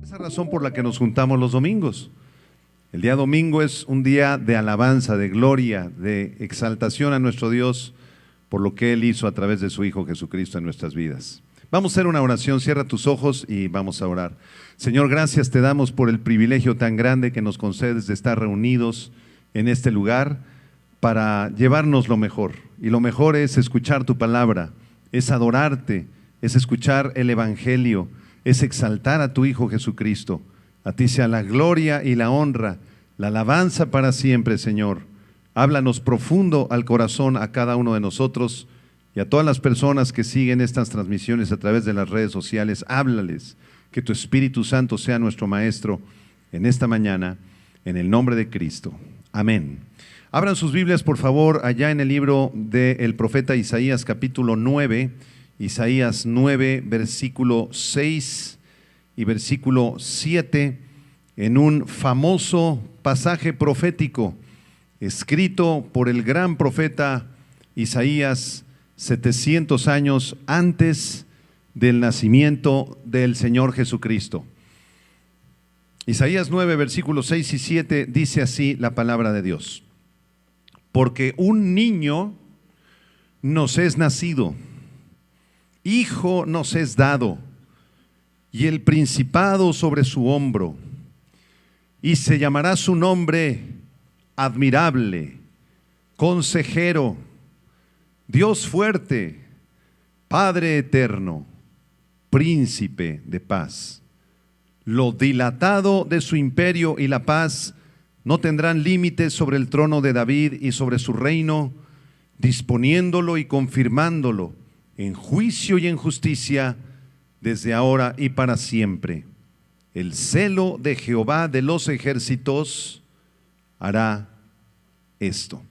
Esa razón por la que nos juntamos los domingos. El día domingo es un día de alabanza, de gloria, de exaltación a nuestro Dios por lo que Él hizo a través de su Hijo Jesucristo en nuestras vidas. Vamos a hacer una oración, cierra tus ojos y vamos a orar. Señor, gracias te damos por el privilegio tan grande que nos concedes de estar reunidos en este lugar para llevarnos lo mejor. Y lo mejor es escuchar tu palabra, es adorarte, es escuchar el Evangelio, es exaltar a tu Hijo Jesucristo. A ti sea la gloria y la honra, la alabanza para siempre, Señor. Háblanos profundo al corazón a cada uno de nosotros y a todas las personas que siguen estas transmisiones a través de las redes sociales. Háblales, que tu Espíritu Santo sea nuestro Maestro en esta mañana, en el nombre de Cristo. Amén. Abran sus Biblias, por favor, allá en el libro del profeta Isaías, capítulo 9, Isaías 9, versículo 6 y versículo 7, en un famoso pasaje profético escrito por el gran profeta Isaías 700 años antes del nacimiento del Señor Jesucristo. Isaías 9, versículos 6 y 7 dice así la palabra de Dios: porque un niño nos es nacido, hijo nos es dado, y el principado sobre su hombro, y se llamará su nombre Admirable, Consejero, Dios fuerte, Padre eterno, Príncipe de paz. Lo dilatado de su imperio y la paz no tendrán límites sobre el trono de David y sobre su reino, disponiéndolo y confirmándolo en juicio y en justicia desde ahora y para siempre. El celo de Jehová de los ejércitos hará esto.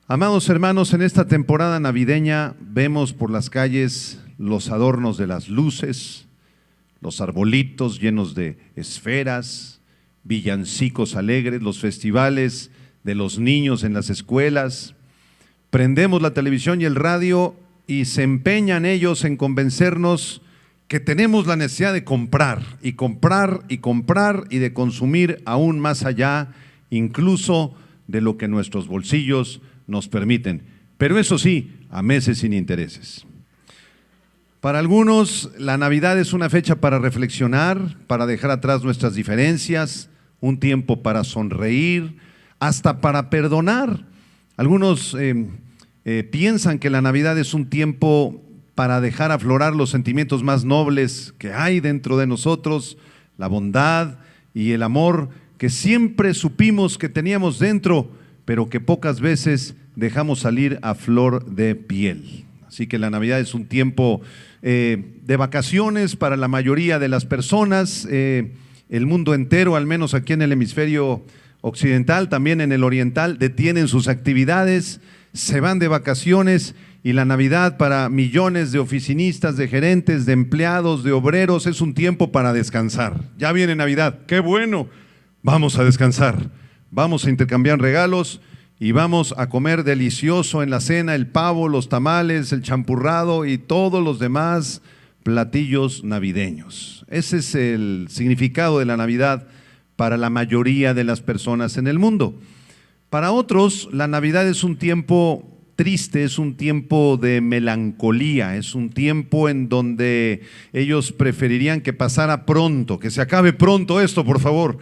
Amados hermanos, en esta temporada navideña vemos por las calles los adornos de las luces, los arbolitos llenos de esferas, villancicos alegres, los festivales de los niños en las escuelas. Prendemos la televisión y el radio y se empeñan ellos en convencernos que tenemos la necesidad de comprar y comprar y comprar y de consumir aún más allá, incluso de lo que nuestros bolsillos nos permiten. Pero eso sí, a meses sin intereses. Para algunos, la Navidad es una fecha para reflexionar, para dejar atrás nuestras diferencias, un tiempo para sonreír, hasta para perdonar. Algunos piensan que la Navidad es un tiempo para dejar aflorar los sentimientos más nobles que hay dentro de nosotros, la bondad y el amor que siempre supimos que teníamos dentro, pero que pocas veces dejamos salir a flor de piel. Así que la Navidad es un tiempo de vacaciones para la mayoría de las personas, el mundo entero, al menos aquí en el hemisferio occidental, también en el oriental, detienen sus actividades, se van de vacaciones, y la Navidad para millones de oficinistas, de gerentes, de empleados, de obreros, es un tiempo para descansar. Ya viene Navidad, ¡qué bueno! Vamos a descansar, vamos a intercambiar regalos y vamos a comer delicioso en la cena, el pavo, los tamales, el champurrado y todos los demás platillos navideños. Ese es el significado de la Navidad para la mayoría de las personas en el mundo. Para otros, la Navidad es un tiempo triste, es un tiempo de melancolía, es un tiempo en donde ellos preferirían que pasara pronto, que se acabe pronto esto, por favor,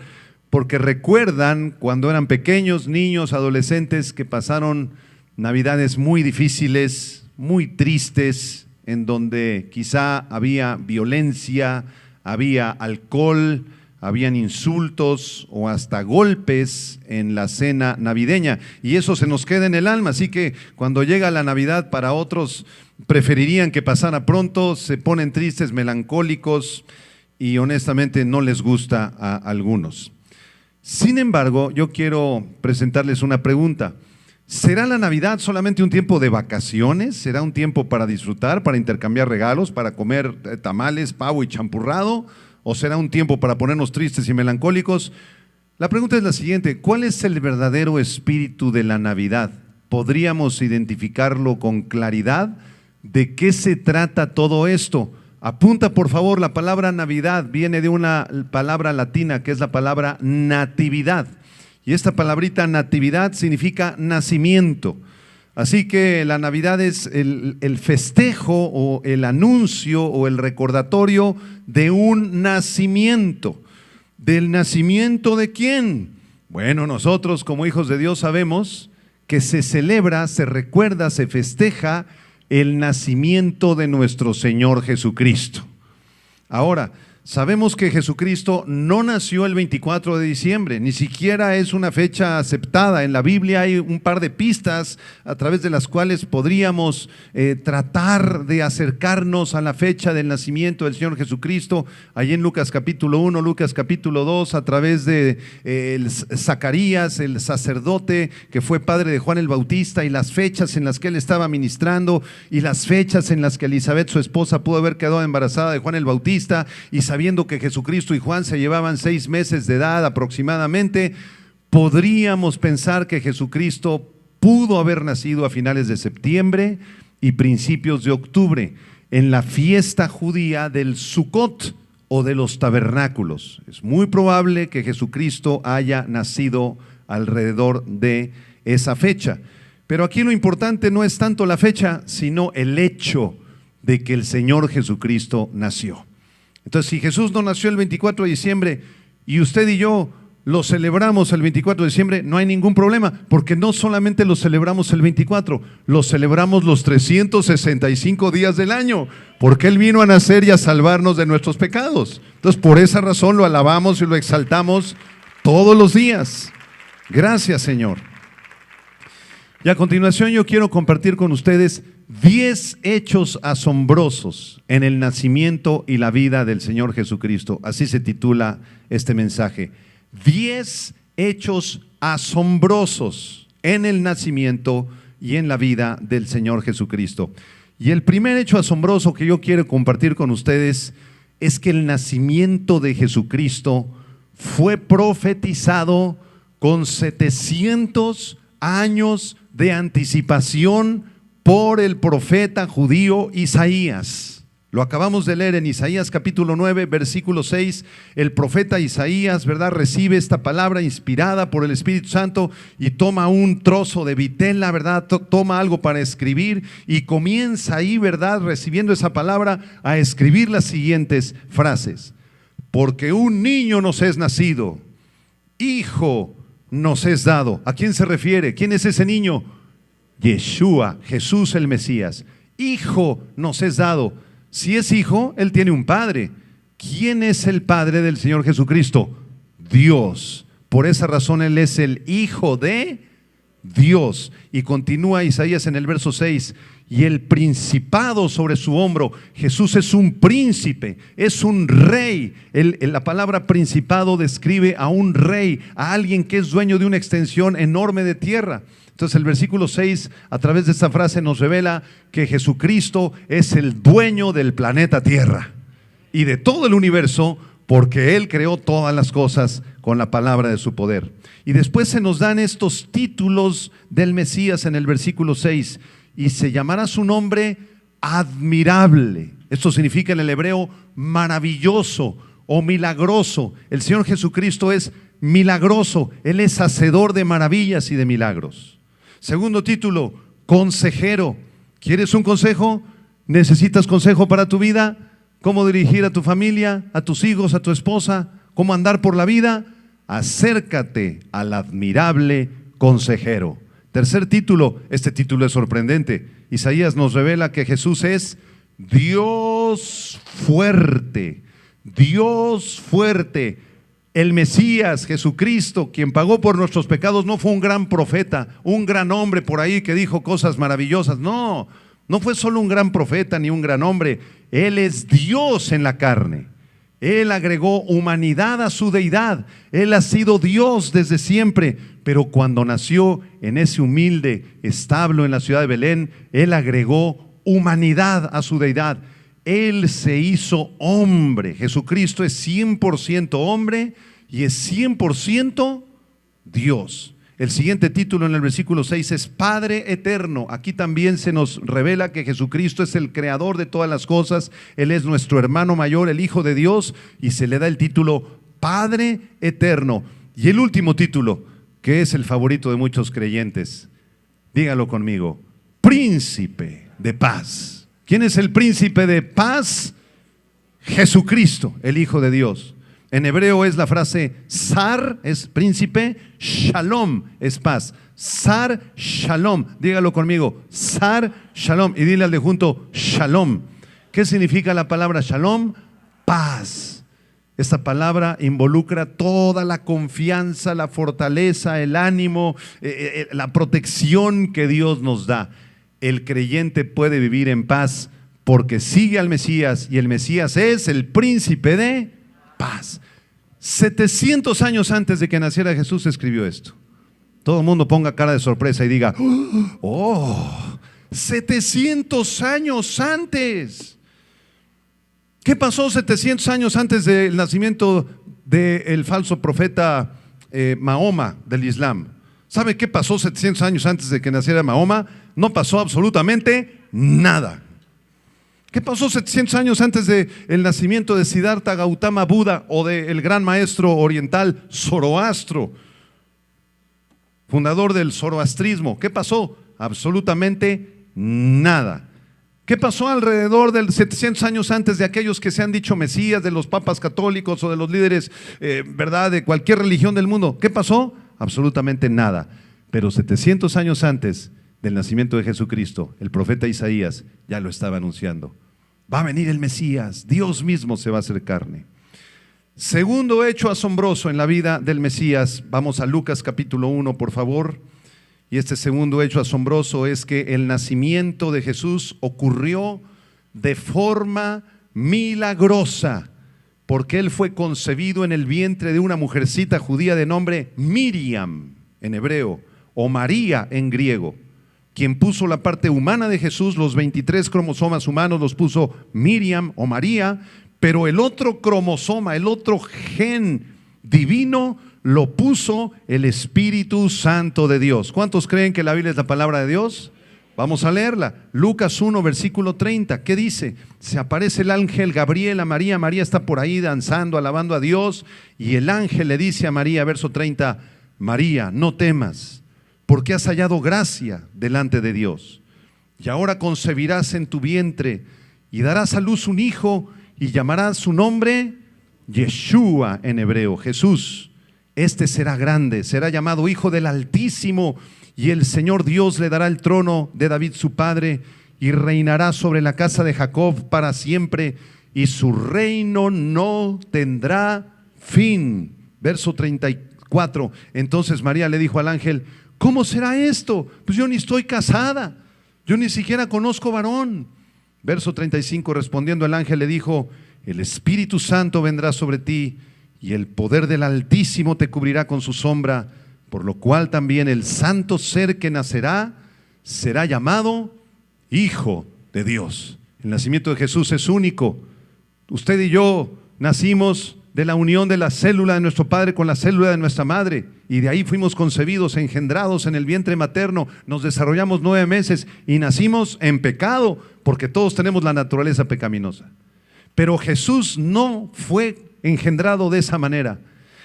porque recuerdan cuando eran pequeños, niños, adolescentes, que pasaron Navidades muy difíciles, muy tristes, en donde quizá había violencia, había alcohol, habían insultos o hasta golpes en la cena navideña, y eso se nos queda en el alma. Así que cuando llega la Navidad, para otros preferirían que pasara pronto, se ponen tristes, melancólicos, y honestamente no les gusta a algunos. Sin embargo, yo quiero presentarles una pregunta. ¿Será la Navidad solamente un tiempo de vacaciones? ¿Será un tiempo para disfrutar, para intercambiar regalos, para comer tamales, pavo y champurrado? ¿O será un tiempo para ponernos tristes y melancólicos? La pregunta es la siguiente: ¿cuál es el verdadero espíritu de la Navidad? ¿Podríamos identificarlo con claridad? ¿De qué se trata todo esto? Apunta por favor, la palabra Navidad viene de una palabra latina que es la palabra natividad. Y esta palabrita natividad significa nacimiento. Así que la Navidad es el festejo o el anuncio o el recordatorio de un nacimiento. ¿Del nacimiento de quién? Bueno, nosotros como hijos de Dios sabemos que se celebra, se recuerda, se festeja el nacimiento de nuestro Señor Jesucristo. Ahora, sabemos que Jesucristo no nació el 24 de diciembre, ni siquiera es una fecha aceptada. En la Biblia hay un par de pistas a través de las cuales podríamos tratar de acercarnos a la fecha del nacimiento del Señor Jesucristo. Allí en Lucas capítulo 1, Lucas capítulo 2, a través de Zacarías, el sacerdote que fue padre de Juan el Bautista, y las fechas en las que él estaba ministrando, y las fechas en las que Elizabeth, su esposa, pudo haber quedado embarazada de Juan el Bautista, y sabiendo que Jesucristo y Juan se llevaban 6 meses de edad aproximadamente, podríamos pensar que Jesucristo pudo haber nacido a finales de septiembre y principios de octubre, en la fiesta judía del Sukkot o de los tabernáculos. Es muy probable que Jesucristo haya nacido alrededor de esa fecha. Pero aquí lo importante no es tanto la fecha, sino el hecho de que el Señor Jesucristo nació. Entonces, si Jesús no nació el 24 de diciembre y usted y yo lo celebramos el 24 de diciembre, no hay ningún problema, porque no solamente lo celebramos el 24, lo celebramos los 365 días del año, porque Él vino a nacer y a salvarnos de nuestros pecados. Entonces, por esa razón lo alabamos y lo exaltamos todos los días. Gracias, Señor. Y a continuación yo quiero compartir con ustedes 10 hechos asombrosos en el nacimiento y la vida del Señor Jesucristo. Así se titula este mensaje. 10 hechos asombrosos en el nacimiento y en la vida del Señor Jesucristo. Y el primer hecho asombroso que yo quiero compartir con ustedes es que el nacimiento de Jesucristo fue profetizado con 700 años de anticipación por el profeta judío Isaías. Lo acabamos de leer en Isaías capítulo 9, versículo 6. El profeta Isaías, ¿verdad?, recibe esta palabra inspirada por el Espíritu Santo y toma un trozo de vitela, ¿verdad?, toma algo para escribir y comienza ahí, ¿verdad?, recibiendo esa palabra, a escribir las siguientes frases. Porque un niño nos es nacido, hijo nos es dado. ¿A quién se refiere? ¿Quién es ese niño? Yeshua, Jesús el Mesías. Hijo nos es dado. Si es hijo, Él tiene un padre. ¿Quién es el padre del Señor Jesucristo? Dios. Por esa razón Él es el Hijo de Dios. Y continúa Isaías en el verso 6. Y el principado sobre su hombro. Jesús es un príncipe, es un rey. La palabra principado describe a un rey, a alguien que es dueño de una extensión enorme de tierra. Entonces el versículo 6, a través de esta frase, nos revela que Jesucristo es el dueño del planeta Tierra y de todo el universo, porque Él creó todas las cosas con la palabra de su poder. Y después se nos dan estos títulos del Mesías en el versículo 6. Y se llamará su nombre admirable. Esto significa en el hebreo maravilloso o milagroso. El Señor Jesucristo es milagroso. Él es hacedor de maravillas y de milagros. Segundo título, consejero. ¿Quieres un consejo? ¿Necesitas consejo para tu vida? ¿Cómo dirigir a tu familia, a tus hijos, a tu esposa? ¿Cómo andar por la vida? Acércate al admirable consejero. Tercer título, este título es sorprendente. Isaías nos revela que Jesús es Dios fuerte. Dios fuerte. El Mesías, Jesucristo, quien pagó por nuestros pecados, no fue un gran profeta, un gran hombre por ahí que dijo cosas maravillosas. No, no fue solo un gran profeta ni un gran hombre. Él es Dios en la carne. Él agregó humanidad a su deidad. Él ha sido Dios desde siempre, pero cuando nació en ese humilde establo en la ciudad de Belén, Él agregó humanidad a su deidad. Él se hizo hombre. Jesucristo es 100% hombre y es 100% Dios. El siguiente título en el versículo 6 es Padre Eterno. Aquí también se nos revela que Jesucristo es el creador de todas las cosas. Él es nuestro hermano mayor, el Hijo de Dios, y se le da el título Padre Eterno. Y el último título, que es el favorito de muchos creyentes, dígalo conmigo, Príncipe de Paz. ¿Quién es el Príncipe de Paz? Jesucristo, el Hijo de Dios. En hebreo es la frase Sar, es príncipe, Shalom es paz. Sar Shalom, dígalo conmigo, Sar Shalom. Y dile al de junto, Shalom. ¿Qué significa la palabra Shalom? Paz. Esta palabra involucra toda la confianza, la fortaleza, el ánimo, la protección que Dios nos da. El creyente puede vivir en paz porque sigue al Mesías, y el Mesías es el príncipe de paz. 700 años antes de que naciera Jesús escribió esto. Todo el mundo ponga cara de sorpresa y diga, oh, 700 años antes. ¿Qué pasó 700 años antes del nacimiento del falso profeta Mahoma del Islam? ¿Sabe qué pasó 700 años antes de que naciera Mahoma? No pasó absolutamente nada. ¿Qué pasó 700 años antes del nacimiento de Siddhartha Gautama Buda o del gran maestro oriental Zoroastro, fundador del zoroastrismo? ¿Qué pasó? Absolutamente nada. ¿Qué pasó alrededor de 700 años antes de aquellos que se han dicho mesías, de los papas católicos o de los líderes, verdad, de cualquier religión del mundo? ¿Qué pasó? Absolutamente nada. Pero 700 años antes del nacimiento de Jesucristo, el profeta Isaías ya lo estaba anunciando. Va a venir el Mesías, Dios mismo se va a hacer carne. Segundo hecho asombroso en la vida del Mesías, vamos a Lucas capítulo 1, por favor. Y este segundo hecho asombroso es que el nacimiento de Jesús ocurrió de forma milagrosa, porque Él fue concebido en el vientre de una mujercita judía de nombre Miriam en hebreo, o María en griego. Quien puso la parte humana de Jesús, los 23 cromosomas humanos los puso Miriam o María, pero el otro cromosoma, el otro gen divino lo puso el Espíritu Santo de Dios. ¿Cuántos creen que la Biblia es la palabra de Dios? Vamos a leerla. Lucas 1, versículo 30. ¿Qué dice? Se aparece el ángel Gabriel a María. María está por ahí danzando, alabando a Dios. Y el ángel le dice a María, verso 30, María, no temas, porque has hallado gracia delante de Dios. Y ahora concebirás en tu vientre y darás a luz un hijo y llamarás su nombre Yeshua en hebreo, Jesús. Este será grande, será llamado Hijo del Altísimo, y el Señor Dios le dará el trono de David su padre, y reinará sobre la casa de Jacob para siempre, y su reino no tendrá fin. Verso 34. Entonces María le dijo al ángel, ¿cómo será esto? Pues yo ni estoy casada, yo ni siquiera conozco varón. Verso 35, respondiendo el ángel le dijo, el Espíritu Santo vendrá sobre ti, y el poder del Altísimo te cubrirá con su sombra, por lo cual también el santo ser que nacerá será llamado Hijo de Dios. El nacimiento de Jesús es único. Usted y yo nacimos de la unión de la célula de nuestro padre con la célula de nuestra madre, y de ahí fuimos concebidos, engendrados en el vientre materno, nos desarrollamos 9 meses y nacimos en pecado, porque todos tenemos la naturaleza pecaminosa. Pero Jesús no fue engendrado de esa manera.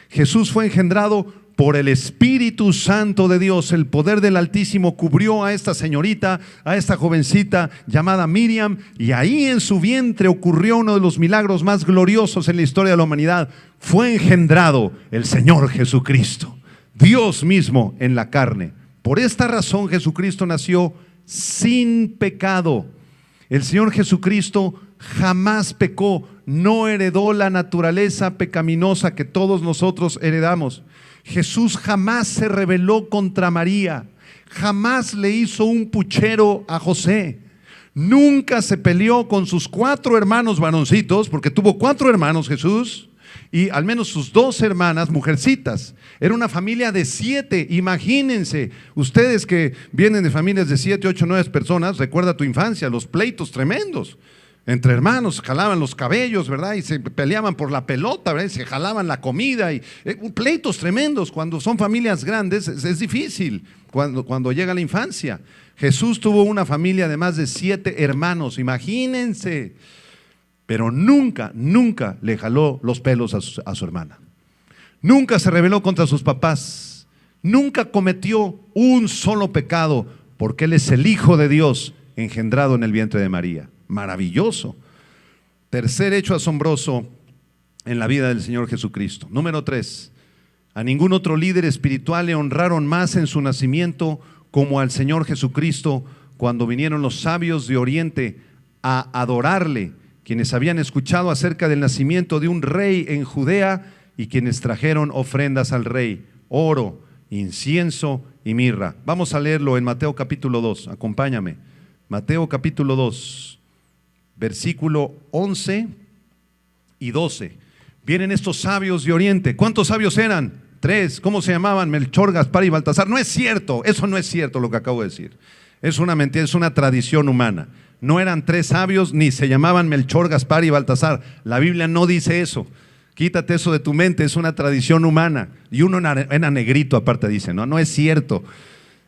Jesús fue engendrado por el Espíritu Santo de Dios. El poder del Altísimo cubrió a esta señorita, a esta jovencita llamada Miriam, y ahí en su vientre ocurrió uno de los milagros más gloriosos en la historia de la humanidad. Fue engendrado el Señor Jesucristo, Dios mismo en la carne. Por esta razón Jesucristo nació sin pecado. El Señor Jesucristo jamás pecó, no heredó la naturaleza pecaminosa que todos nosotros heredamos. Jesús jamás se rebeló contra María, jamás le hizo un puchero a José, nunca se peleó con sus 4 hermanos varoncitos, porque tuvo 4 hermanos Jesús, y al menos sus 2 hermanas mujercitas. Era una familia de 7, imagínense, ustedes que vienen de familias de 7, 8, 9 personas, recuerda tu infancia, los pleitos tremendos. Entre hermanos jalaban los cabellos, ¿verdad? Y se peleaban por la pelota, ¿verdad? Y se jalaban la comida y pleitos tremendos. Cuando son familias grandes es difícil cuando llega la infancia. Jesús tuvo una familia de más de 7 hermanos, imagínense. Pero nunca le jaló los pelos a su hermana. Nunca se rebeló contra sus papás. Nunca cometió un solo pecado, porque Él es el Hijo de Dios engendrado en el vientre de María. Maravilloso. Tercer hecho asombroso en la vida del Señor Jesucristo. Número 3, a ningún otro líder espiritual le honraron más en su nacimiento como al Señor Jesucristo cuando vinieron los sabios de Oriente a adorarle, quienes habían escuchado acerca del nacimiento de un rey en Judea y quienes trajeron ofrendas al rey, oro, incienso y mirra. Vamos a leerlo en Mateo capítulo 2, acompáñame. Mateo capítulo 2. Versículo 11 y 12. Vienen estos sabios de Oriente. ¿Cuántos sabios eran? 3. ¿Cómo se llamaban? Melchor, Gaspar y Baltasar. No es cierto, eso no es cierto lo que acabo de decir. Es una mentira, es una tradición humana. No eran 3 sabios, ni se llamaban Melchor, Gaspar y Baltasar. La Biblia no dice eso. Quítate eso de tu mente, es una tradición humana. Y uno era negrito aparte, dice, no es cierto.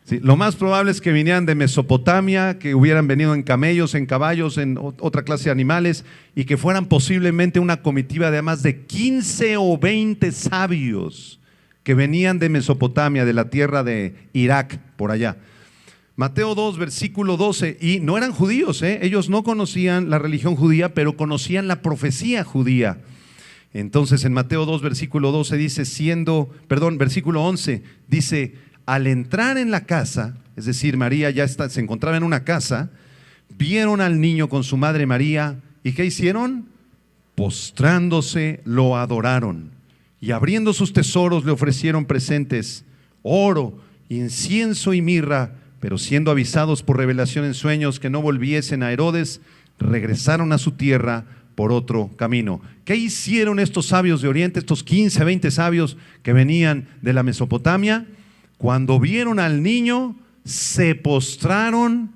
Sí, lo más probable es que vinieran de Mesopotamia, que hubieran venido en camellos, en caballos, en otra clase de animales, y que fueran posiblemente una comitiva de más de 15 o 20 sabios que venían de Mesopotamia, de la tierra de Irak, por allá. Mateo 2, versículo 12, y no eran judíos, ellos no conocían la religión judía, pero conocían la profecía judía. Entonces en Mateo 2, versículo 12 dice, versículo 11, dice, al entrar en la casa, es decir, María se encontraba en una casa, vieron al niño con su madre María, ¿y qué hicieron? Postrándose lo adoraron, y abriendo sus tesoros le ofrecieron presentes, oro, incienso y mirra, pero siendo avisados por revelación en sueños que no volviesen a Herodes, regresaron a su tierra por otro camino. ¿Qué hicieron estos sabios de Oriente, estos 15, 20 sabios que venían de la Mesopotamia? Cuando vieron al niño, se postraron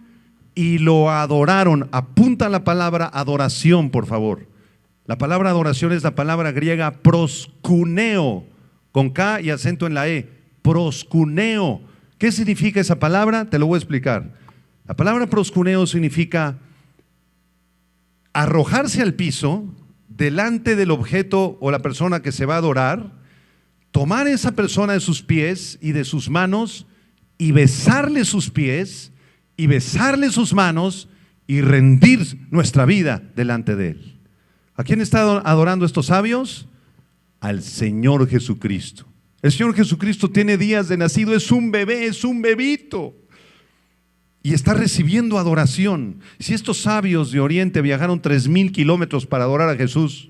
y lo adoraron. Apunta la palabra adoración, por favor. La palabra adoración es la palabra griega proskuneo, con K y acento en la E. Proskuneo. ¿Qué significa esa palabra? Te lo voy a explicar. La palabra proskuneo significa arrojarse al piso delante del objeto o la persona que se va a adorar, tomar a esa persona de sus pies y de sus manos y besarle sus pies y besarle sus manos y rendir nuestra vida delante de Él. ¿A quién está adorando estos sabios? Al Señor Jesucristo. El Señor Jesucristo tiene días de nacido, es un bebé, es un bebito. Y está recibiendo adoración. Si estos sabios de Oriente viajaron 3,000 kilómetros para adorar a Jesús,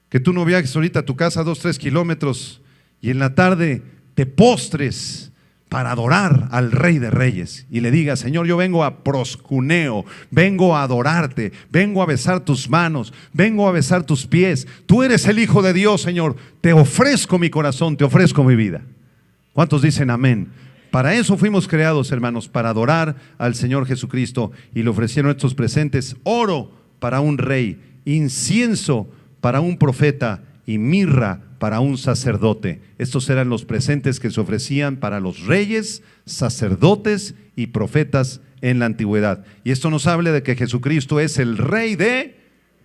que tú no viajes ahorita a tu casa 2-3 kilómetros y en la tarde te postres para adorar al Rey de Reyes y le digas, Señor, yo vengo a proskuneo, vengo a adorarte, vengo a besar tus manos, vengo a besar tus pies. Tú eres el Hijo de Dios, Señor. Te ofrezco mi corazón, te ofrezco mi vida. ¿Cuántos dicen amén? Para eso fuimos creados, hermanos, para adorar al Señor Jesucristo, y le ofrecieron estos presentes: oro para un rey, incienso para un profeta y mirra para un sacerdote. Estos eran los presentes que se ofrecían para los reyes, sacerdotes y profetas en la antigüedad. Y esto nos habla de que Jesucristo es el Rey de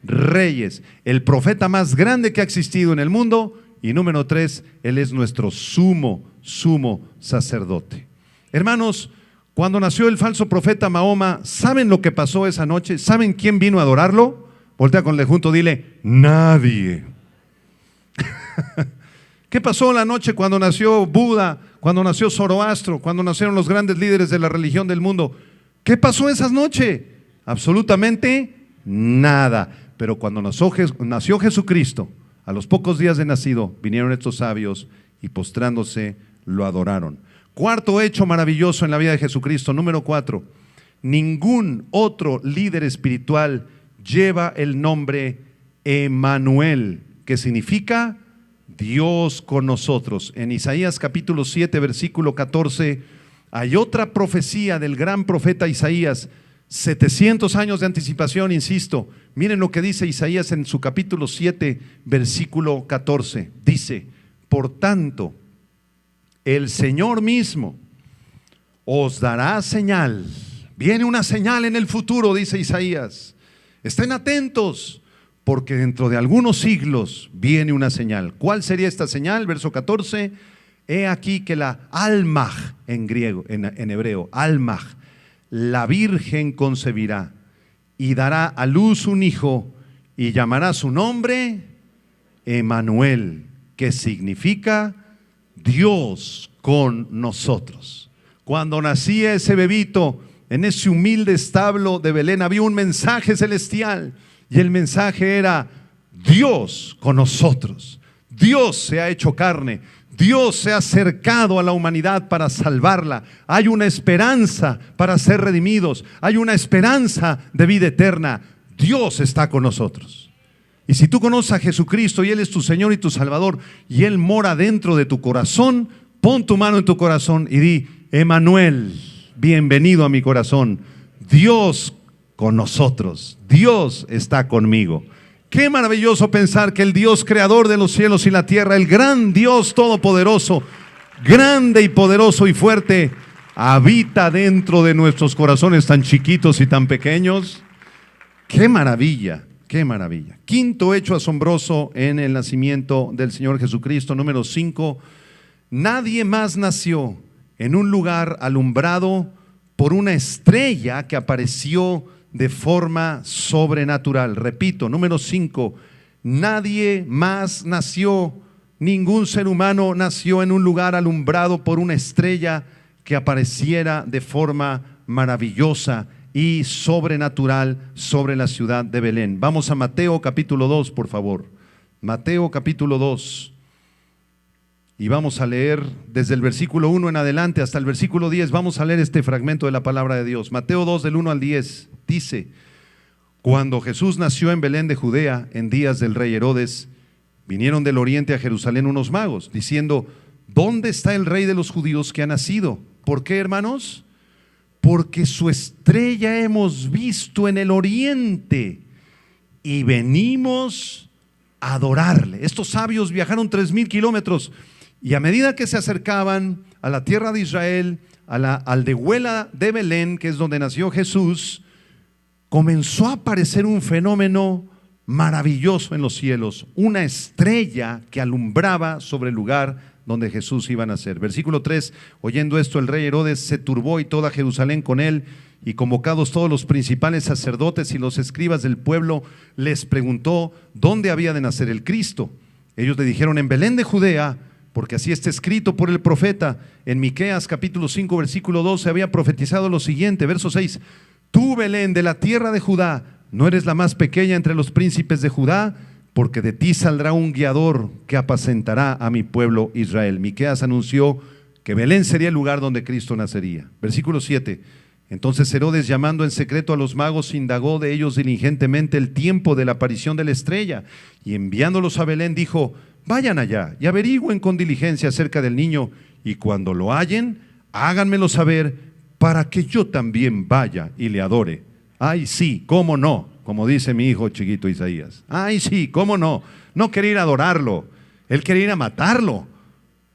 Reyes, el profeta más grande que ha existido en el mundo, y número 3, Él es nuestro sumo sacerdote. Hermanos, cuando nació el falso profeta Mahoma, ¿saben lo que pasó esa noche? ¿Saben quién vino a adorarlo? Voltea con el de junto, dile, nadie. ¿Qué pasó la noche cuando nació Buda, cuando nació Zoroastro, cuando nacieron los grandes líderes de la religión del mundo? ¿Qué pasó esa noche? Absolutamente nada. Pero cuando nació Jesucristo, a los pocos días de nacido, vinieron estos sabios y postrándose lo adoraron. Cuarto hecho maravilloso en la vida de Jesucristo, número 4. Ningún otro líder espiritual lleva el nombre Emmanuel, que significa Dios con nosotros. En Isaías capítulo 7, versículo 14, hay otra profecía del gran profeta Isaías, 700 años de anticipación, insisto. Miren lo que dice Isaías en su capítulo 7, versículo 14. Dice, por tanto, el Señor mismo os dará señal. Viene una señal en el futuro, dice Isaías. Estén atentos, porque dentro de algunos siglos viene una señal. ¿Cuál sería esta señal? Verso 14. He aquí que la almaj en griego, en hebreo, almaj, la virgen concebirá y dará a luz un hijo y llamará su nombre Emmanuel, que significa Dios con nosotros. Cuando nacía ese bebito en ese humilde establo de Belén, había un mensaje celestial y el mensaje era: Dios con nosotros. Dios se ha hecho carne. Dios se ha acercado a la humanidad para salvarla. Hay una esperanza para ser redimidos. Hay una esperanza de vida eterna. Dios está con nosotros. Y si tú conoces a Jesucristo y Él es tu Señor y tu Salvador y Él mora dentro de tu corazón, pon tu mano en tu corazón y di: Emmanuel, bienvenido a mi corazón. Dios con nosotros. Dios está conmigo. Qué maravilloso pensar que el Dios creador de los cielos y la tierra, el gran Dios todopoderoso, grande y poderoso y fuerte, habita dentro de nuestros corazones tan chiquitos y tan pequeños. Qué maravilla, qué maravilla. Quinto hecho asombroso en el nacimiento del Señor Jesucristo, número 5. Nadie más nació en un lugar alumbrado por una estrella que apareció de forma sobrenatural. Repito, número 5, nadie más nació, ningún ser humano nació en un lugar alumbrado por una estrella que apareciera de forma maravillosa y sobrenatural sobre la ciudad de Belén. Vamos a Mateo capítulo 2, por favor. Mateo capítulo 2. Y vamos a leer desde el versículo 1 en adelante hasta el versículo 10. Vamos a leer este fragmento de la palabra de Dios. Mateo 2 del 1 al 10 dice: Cuando Jesús nació en Belén de Judea, en días del rey Herodes, vinieron del oriente a Jerusalén unos magos, diciendo: ¿Dónde está el rey de los judíos que ha nacido? ¿Por qué, hermanos? Porque su estrella hemos visto en el oriente y venimos a adorarle. Estos sabios viajaron 3000 kilómetros. Y a medida que se acercaban a la tierra de Israel, a la aldehuela de Belén, que es donde nació Jesús, comenzó a aparecer un fenómeno maravilloso en los cielos, una estrella que alumbraba sobre el lugar donde Jesús iba a nacer. Versículo 3, oyendo esto, el rey Herodes se turbó y toda Jerusalén con él, y convocados todos los principales sacerdotes y los escribas del pueblo, les preguntó dónde había de nacer el Cristo. Ellos le dijeron: en Belén de Judea, porque así está escrito por el profeta. En Miqueas capítulo 5 versículo 12 había profetizado lo siguiente, verso 6: Tú, Belén, de la tierra de Judá, no eres la más pequeña entre los príncipes de Judá, porque de ti saldrá un guiador que apacentará a mi pueblo Israel. Miqueas anunció que Belén sería el lugar donde Cristo nacería. Versículo 7: Entonces Herodes, llamando en secreto a los magos, indagó de ellos diligentemente el tiempo de la aparición de la estrella, y enviándolos a Belén dijo: Vayan allá y averigüen con diligencia acerca del niño, y cuando lo hallen, háganmelo saber, para que yo también vaya y le adore. Ay, sí, cómo no, como dice mi hijo chiquito Isaías. Ay, sí, cómo no. No quería ir a adorarlo, él quería ir a matarlo,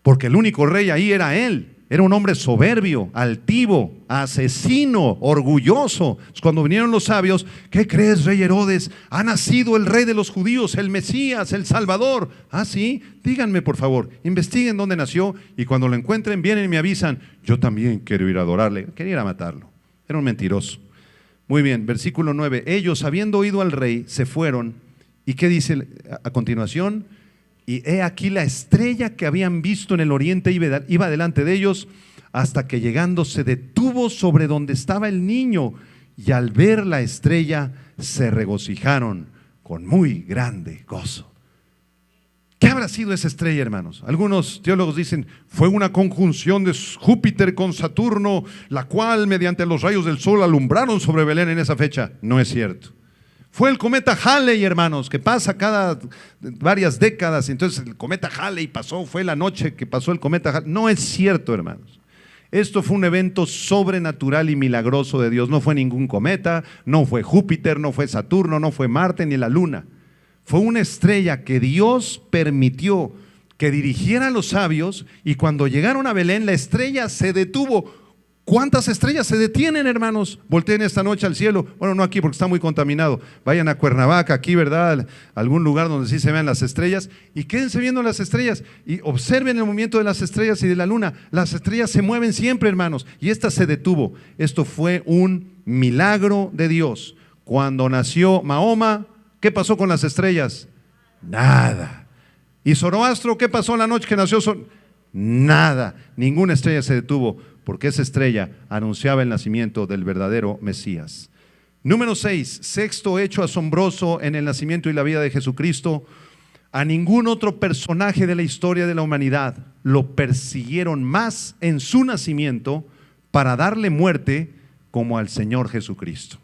porque el único rey ahí era él. Era un hombre soberbio, altivo, asesino, orgulloso. Cuando vinieron los sabios: ¿qué crees, rey Herodes? Ha nacido el rey de los judíos, el Mesías, el Salvador. Ah, sí, díganme por favor, investiguen dónde nació, y cuando lo encuentren vienen y me avisan. Yo también quiero ir a adorarle. Quería ir a matarlo. Era un mentiroso. Muy bien, versículo 9. Ellos, habiendo oído al rey, se fueron. ¿Y qué dice a continuación? Y he aquí la estrella que habían visto en el oriente iba delante de ellos, hasta que llegando se detuvo sobre donde estaba el niño, y al ver la estrella se regocijaron con muy grande gozo. ¿Qué habrá sido esa estrella, hermanos? Algunos teólogos dicen: fue una conjunción de Júpiter con Saturno, la cual mediante los rayos del sol alumbraron sobre Belén en esa fecha. No es cierto. Fue el cometa Halley, hermanos, que pasa cada varias décadas. Entonces el cometa Halley pasó, fue la noche que pasó el cometa Halley. No es cierto, hermanos. Esto fue un evento sobrenatural y milagroso de Dios. No fue ningún cometa, no fue Júpiter, no fue Saturno, no fue Marte ni la Luna. Fue una estrella que Dios permitió que dirigiera a los sabios, y cuando llegaron a Belén, la estrella se detuvo. ¿Cuántas estrellas se detienen, hermanos? Volteen esta noche al cielo. Bueno, no aquí porque está muy contaminado. Vayan a Cuernavaca, aquí, ¿verdad? Algún lugar donde sí se vean las estrellas, y quédense viendo las estrellas y observen el movimiento de las estrellas y de la luna. Las estrellas se mueven siempre, hermanos, y esta se detuvo. Esto fue un milagro de Dios. Cuando nació Mahoma, ¿qué pasó con las estrellas? Nada. ¿Y Zoroastro, qué pasó la noche que nació? Nada. Ninguna estrella se detuvo, porque esa estrella anunciaba el nacimiento del verdadero Mesías. Número 6, sexto hecho asombroso en el nacimiento y la vida de Jesucristo. A ningún otro personaje de la historia de la humanidad lo persiguieron más en su nacimiento para darle muerte como al Señor Jesucristo.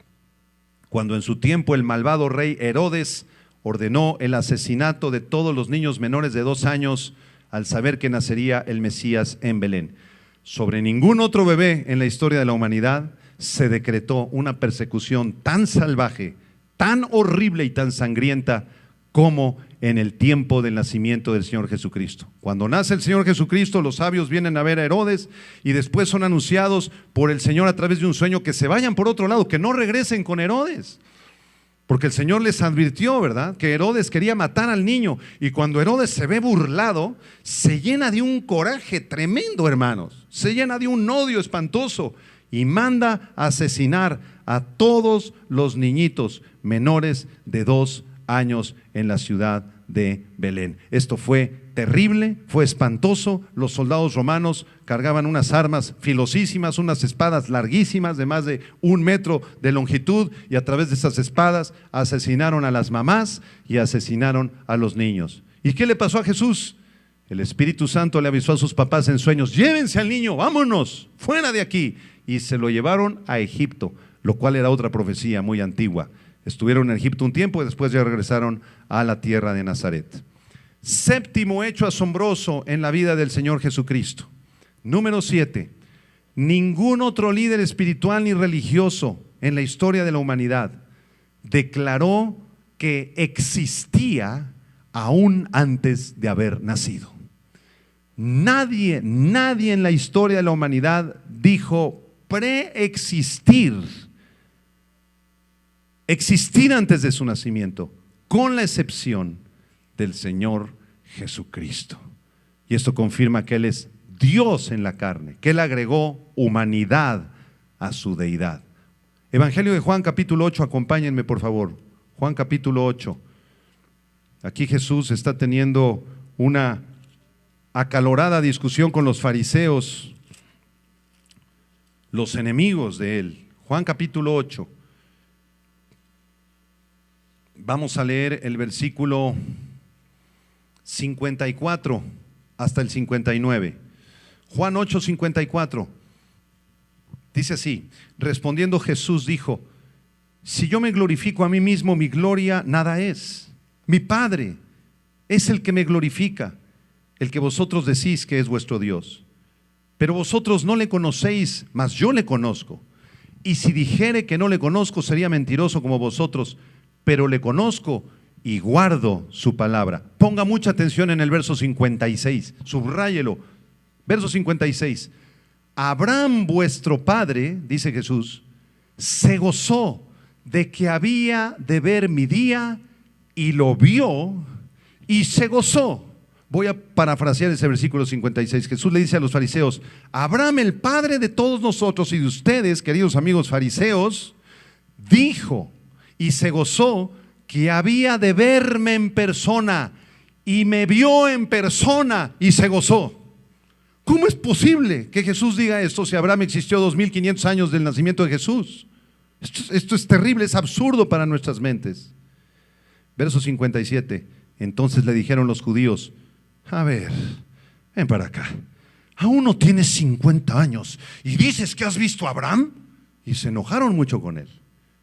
Cuando en su tiempo el malvado rey Herodes ordenó el asesinato de todos los niños menores de 2 años al saber que nacería el Mesías en Belén. Sobre ningún otro bebé en la historia de la humanidad se decretó una persecución tan salvaje, tan horrible y tan sangrienta como en el tiempo del nacimiento del Señor Jesucristo. Cuando nace el Señor Jesucristo, los sabios vienen a ver a Herodes y después son anunciados por el Señor a través de un sueño que se vayan por otro lado, que no regresen con Herodes. Porque el Señor les advirtió, ¿verdad?, que Herodes quería matar al niño. Y cuando Herodes se ve burlado, se llena de un coraje tremendo, hermanos. Se llena de un odio espantoso y manda a asesinar a todos los niñitos menores de 2 años en la ciudad de Belén. Esto fue terrible, fue espantoso. Los soldados romanos cargaban unas armas filosísimas, unas espadas larguísimas de más de 1 metro de longitud, y a través de esas espadas asesinaron a las mamás y asesinaron a los niños. ¿Y qué le pasó a Jesús? El Espíritu Santo le avisó a sus papás en sueños: llévense al niño, vámonos, fuera de aquí. Y se lo llevaron a Egipto, lo cual era otra profecía muy antigua. Estuvieron en Egipto un tiempo y después ya regresaron a la tierra de Nazaret. Séptimo hecho asombroso en la vida del Señor Jesucristo. Número 7. Ningún otro líder espiritual ni religioso en la historia de la humanidad declaró que existía aún antes de haber nacido. Nadie en la historia de la humanidad dijo preexistir, existir antes de su nacimiento, con la excepción del Señor Jesucristo. Y esto confirma que Él es Dios en la carne, que Él agregó humanidad a su deidad. Evangelio de Juan capítulo 8, acompáñenme por favor. Juan capítulo 8. Aquí Jesús está teniendo una acalorada discusión con los fariseos, los enemigos de Él. Juan capítulo 8. Vamos a leer el versículo 54 hasta el 59. Juan 8, 54. Dice así: respondiendo Jesús dijo: si yo me glorifico a mí mismo, mi gloria nada es. Mi Padre es el que me glorifica, el que vosotros decís que es vuestro Dios. Pero vosotros no le conocéis, mas yo le conozco. Y si dijere que no le conozco, sería mentiroso como vosotros, pero le conozco y guardo su palabra. Ponga mucha atención en el verso 56, subráyelo. Verso 56. Abraham vuestro padre, dice Jesús, se gozó de que había de ver mi día y lo vio y se gozó. Voy a parafrasear ese versículo 56. Jesús le dice a los fariseos: Abraham, el padre de todos nosotros y de ustedes, queridos amigos fariseos, dijo y se gozó que había de verme en persona, y me vio en persona y se gozó. ¿Cómo es posible que Jesús diga esto si Abraham existió 2500 años del nacimiento de Jesús? Esto es terrible, es absurdo para nuestras mentes. Verso 57. Entonces le dijeron los judíos: a ver, ven para acá, aún no tienes 50 años y dices que has visto a Abraham. Y se enojaron mucho con él.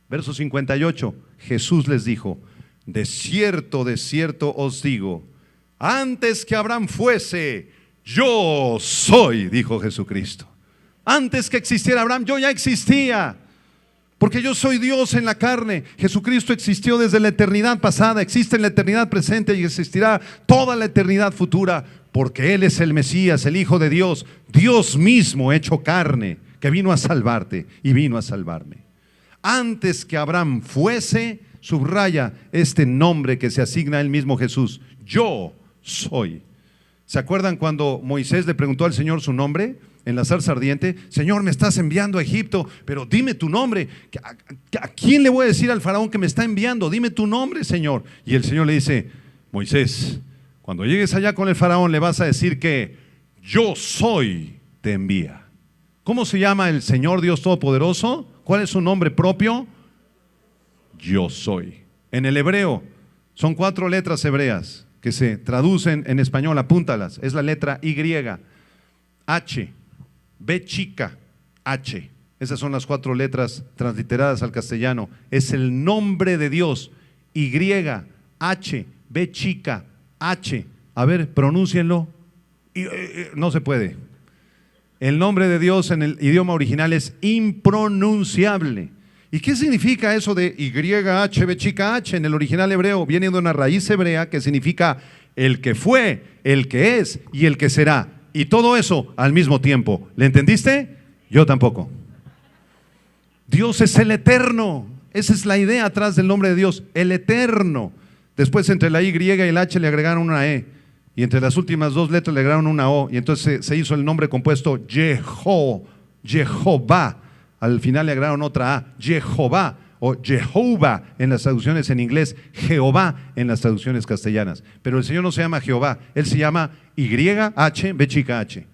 Verso 58, Jesús les dijo: de cierto os digo, antes que Abraham fuese, yo soy, dijo Jesucristo. Antes que existiera Abraham, yo ya existía. Porque yo soy Dios en la carne. Jesucristo existió desde la eternidad pasada, existe en la eternidad presente y existirá toda la eternidad futura. Porque Él es el Mesías, el Hijo de Dios, Dios mismo hecho carne, que vino a salvarte y vino a salvarme. Antes que Abraham fuese, subraya este nombre que se asigna a Él mismo Jesús. Yo soy. ¿Se acuerdan cuando Moisés le preguntó al Señor su nombre en la zarza ardiente? Señor, me estás enviando a Egipto, pero dime tu nombre. ¿A quién le voy a decir al faraón que me está enviando? Dime tu nombre, Señor. Y el Señor le dice, Moisés, cuando llegues allá con el faraón le vas a decir que yo soy, te envía. ¿Cómo se llama el Señor Dios Todopoderoso? ¿Cuál es su nombre propio? Yo soy. En el hebreo son 4 letras hebreas que se traducen en español, apúntalas. Es la letra Y, H, B chica, H. Esas son las 4 letras transliteradas al castellano. Es el nombre de Dios. Y, H, B chica, H. A ver, pronúncienlo. No se puede. El nombre de Dios en el idioma original es impronunciable. ¿Y qué significa eso de YH, B chica H en el original hebreo? Viene de una raíz hebrea que significa el que fue, el que es y el que será. Y todo eso al mismo tiempo. ¿Le entendiste? Yo tampoco. Dios es el eterno. Esa es la idea atrás del nombre de Dios, el eterno. Después entre la Y y el H le agregaron una E. Y entre las últimas 2 letras le agregaron una O. Y entonces se hizo el nombre compuesto Jehová. Al final le agregaron otra A, Jehová o Jehová en las traducciones en inglés, Jehová en las traducciones castellanas. Pero el Señor no se llama Jehová, Él se llama YH, B chica H.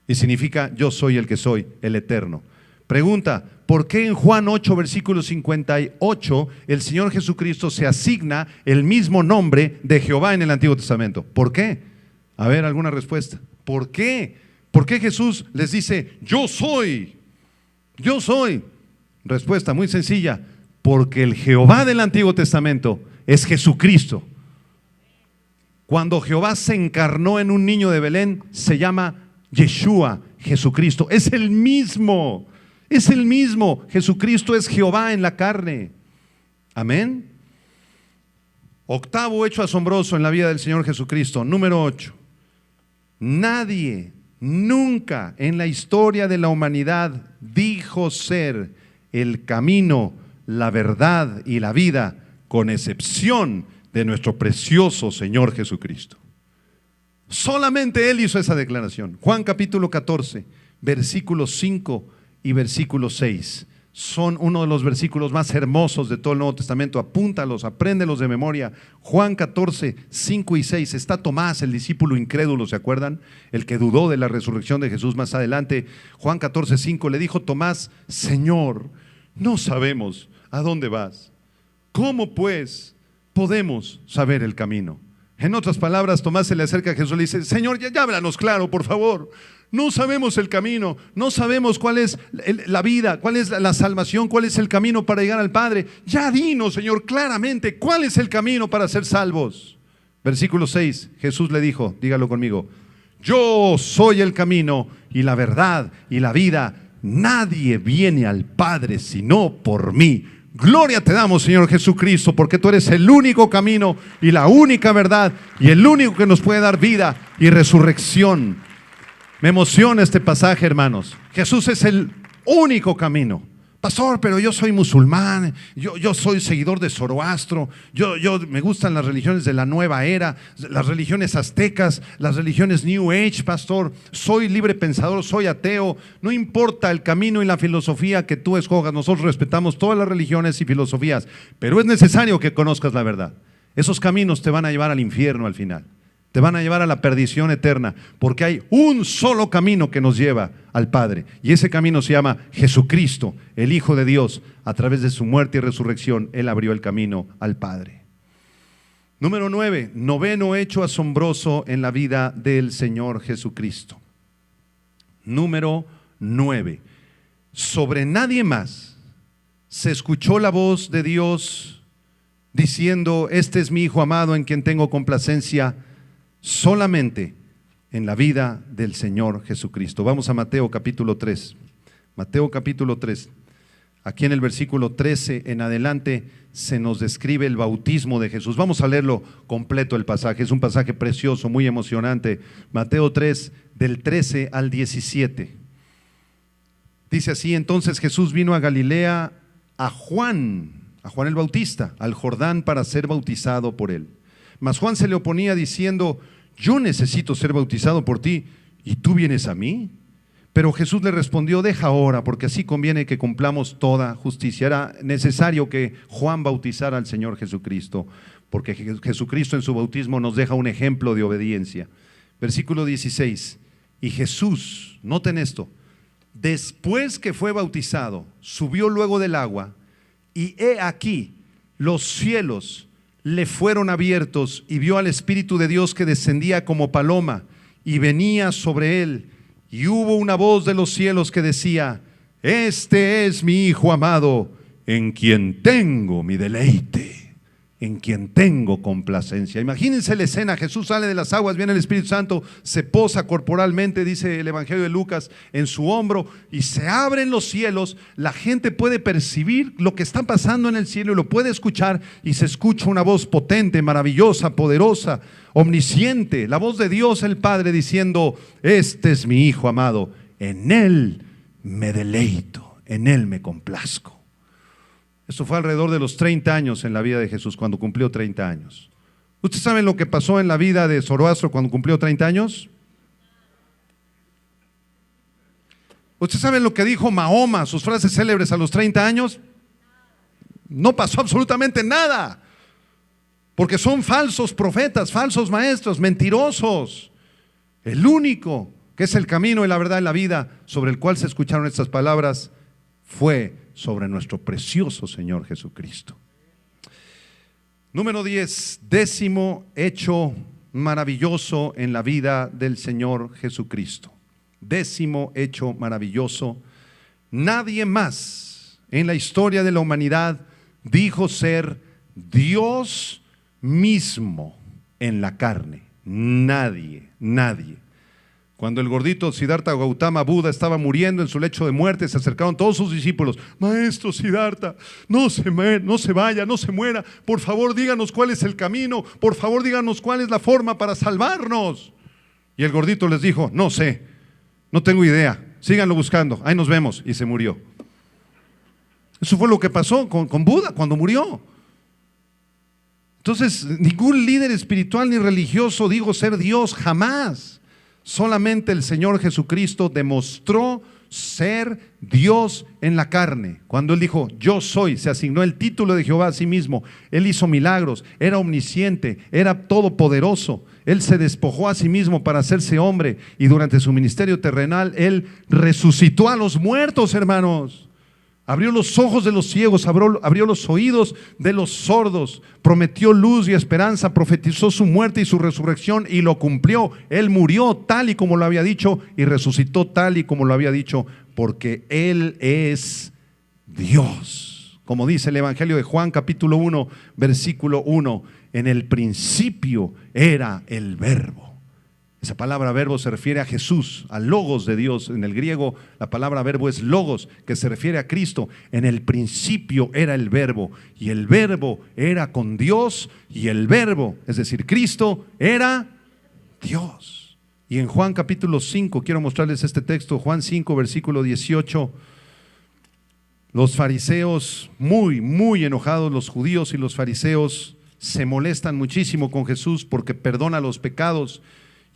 Y significa yo soy el que soy, el eterno. Pregunta, ¿por qué en Juan 8, versículo 58, el Señor Jesucristo se asigna el mismo nombre de Jehová en el Antiguo Testamento? ¿Por qué? A ver, alguna respuesta. ¿Por qué? ¿Por qué Jesús les dice, yo soy? Yo soy. Respuesta muy sencilla, porque el Jehová del Antiguo Testamento es Jesucristo. Cuando Jehová se encarnó en un niño de Belén, se llama Yeshua, Jesucristo. Es el mismo, es el mismo. Jesucristo es Jehová en la carne. Amén. Octavo hecho asombroso en la vida del Señor Jesucristo. Número 8. Nadie nunca en la historia de la humanidad dijo ser el camino, la verdad y la vida, con excepción de nuestro precioso Señor Jesucristo. Solamente Él hizo esa declaración. Juan capítulo 14, versículos 5 y versículo 6. Son uno de los versículos más hermosos de todo el Nuevo Testamento. Apúntalos, apréndelos de memoria. Juan 14, 5 y 6. Está Tomás, el discípulo incrédulo, ¿se acuerdan? El que dudó de la resurrección de Jesús más adelante. Juan 14, 5 le dijo Tomás, Señor, no sabemos a dónde vas. ¿Cómo pues podemos saber el camino? En otras palabras, Tomás se le acerca a Jesús y le dice, Señor, ya háblanos claro, por favor. No sabemos el camino, no sabemos cuál es la vida, cuál es la salvación, cuál es el camino para llegar al Padre. Ya dinos, Señor, claramente, cuál es el camino para ser salvos. Versículo 6, Jesús le dijo, dígalo conmigo, yo soy el camino y la verdad y la vida. Nadie viene al Padre sino por mí. Gloria te damos, Señor Jesucristo, porque tú eres el único camino y la única verdad y el único que nos puede dar vida y resurrección. Me emociona este pasaje, hermanos. Jesús es el único camino. Pastor, pero yo soy musulmán, yo soy seguidor de Zoroastro, yo me gustan las religiones de la nueva era, las religiones aztecas, las religiones New Age, pastor, soy libre pensador, soy ateo. No importa el camino y la filosofía que tú escojas, nosotros respetamos todas las religiones y filosofías, pero es necesario que conozcas la verdad. Esos caminos te van a llevar al infierno al final. Te van a llevar a la perdición eterna, porque hay un solo camino que nos lleva al Padre. Y ese camino se llama Jesucristo, el Hijo de Dios. A través de su muerte y resurrección, Él abrió el camino al Padre. Número 9, noveno hecho asombroso en la vida del Señor Jesucristo. Número 9, sobre nadie más se escuchó la voz de Dios diciendo, este es mi Hijo amado en quien tengo complacencia, solamente en la vida del Señor Jesucristo. Vamos a Mateo capítulo 3. Mateo capítulo 3. Aquí en el versículo 13 en adelante se nos describe el bautismo de Jesús. Vamos a leerlo completo el pasaje, es un pasaje precioso, muy emocionante. Mateo 3, del 13 al 17. Dice así: entonces Jesús vino a Galilea a Juan el Bautista, al Jordán para ser bautizado por él. Mas Juan se le oponía diciendo: yo necesito ser bautizado por ti, ¿y tú vienes a mí? Pero Jesús le respondió: deja ahora, porque así conviene que cumplamos toda justicia. Era necesario que Juan bautizara al Señor Jesucristo, porque Jesucristo en su bautismo nos deja un ejemplo de obediencia. Versículo 16, y Jesús, noten esto, después que fue bautizado, subió luego del agua, y he aquí, los cielos le fueron abiertos, y vio al Espíritu de Dios que descendía como paloma, y venía sobre él. Y hubo una voz de los cielos que decía: este es mi Hijo amado, en quien tengo mi deleite, en quien tengo complacencia. Imagínense la escena: Jesús sale de las aguas, viene el Espíritu Santo, se posa corporalmente, dice el Evangelio de Lucas, en su hombro, y se abren los cielos. La gente puede percibir lo que está pasando en el cielo y lo puede escuchar, y se escucha una voz potente, maravillosa, poderosa, omnisciente, la voz de Dios el Padre diciendo: este es mi Hijo amado, en Él me deleito, en Él me complazco. Esto fue alrededor de los 30 años en la vida de Jesús, cuando cumplió 30 años. ¿Ustedes saben lo que pasó en la vida de Zoroastro cuando cumplió 30 años? ¿Ustedes saben lo que dijo Mahoma, sus frases célebres a los 30 años? No pasó absolutamente nada. Porque son falsos profetas, falsos maestros, mentirosos. El único que es el camino y la verdad y la vida sobre el cual se escucharon estas palabras fue sobre nuestro precioso Señor Jesucristo. Número 10, décimo hecho maravilloso en la vida del Señor Jesucristo. Décimo hecho maravilloso. Nadie más en la historia de la humanidad dijo ser Dios mismo en la carne. Nadie. Cuando el gordito Siddhartha Gautama Buda estaba muriendo en su lecho de muerte, se acercaron todos sus discípulos: maestro Siddhartha, no se vaya, no se muera, por favor díganos cuál es el camino, por favor díganos cuál es la forma para salvarnos. Y el gordito les dijo: no sé, no tengo idea, síganlo buscando, ahí nos vemos. Y se murió. Eso fue lo que pasó con Buda cuando murió. Entonces, ningún líder espiritual ni religioso dijo ser Dios, jamás. Solamente el Señor Jesucristo demostró ser Dios en la carne. Cuando Él dijo: yo soy, se asignó el título de Jehová a sí mismo. Él hizo milagros, era omnisciente, era todopoderoso. Él se despojó a sí mismo para hacerse hombre, y durante su ministerio terrenal Él resucitó a los muertos, hermanos. Abrió los ojos de los ciegos, abrió los oídos de los sordos, prometió luz y esperanza, profetizó su muerte y su resurrección, y lo cumplió. Él murió tal y como lo había dicho, y resucitó tal y como lo había dicho, porque Él es Dios. Como dice el Evangelio de Juan capítulo 1, versículo 1, en el principio era el Verbo. Esa palabra verbo se refiere a Jesús, al logos de Dios. En el griego la palabra verbo es logos, que se refiere a Cristo. En el principio era el verbo, y el verbo era con Dios, y el verbo, es decir, Cristo, era Dios. Y en Juan capítulo 5, quiero mostrarles este texto, Juan 5, versículo 18. Los fariseos, muy enojados, los judíos y los fariseos se molestan muchísimo con Jesús porque perdona los pecados.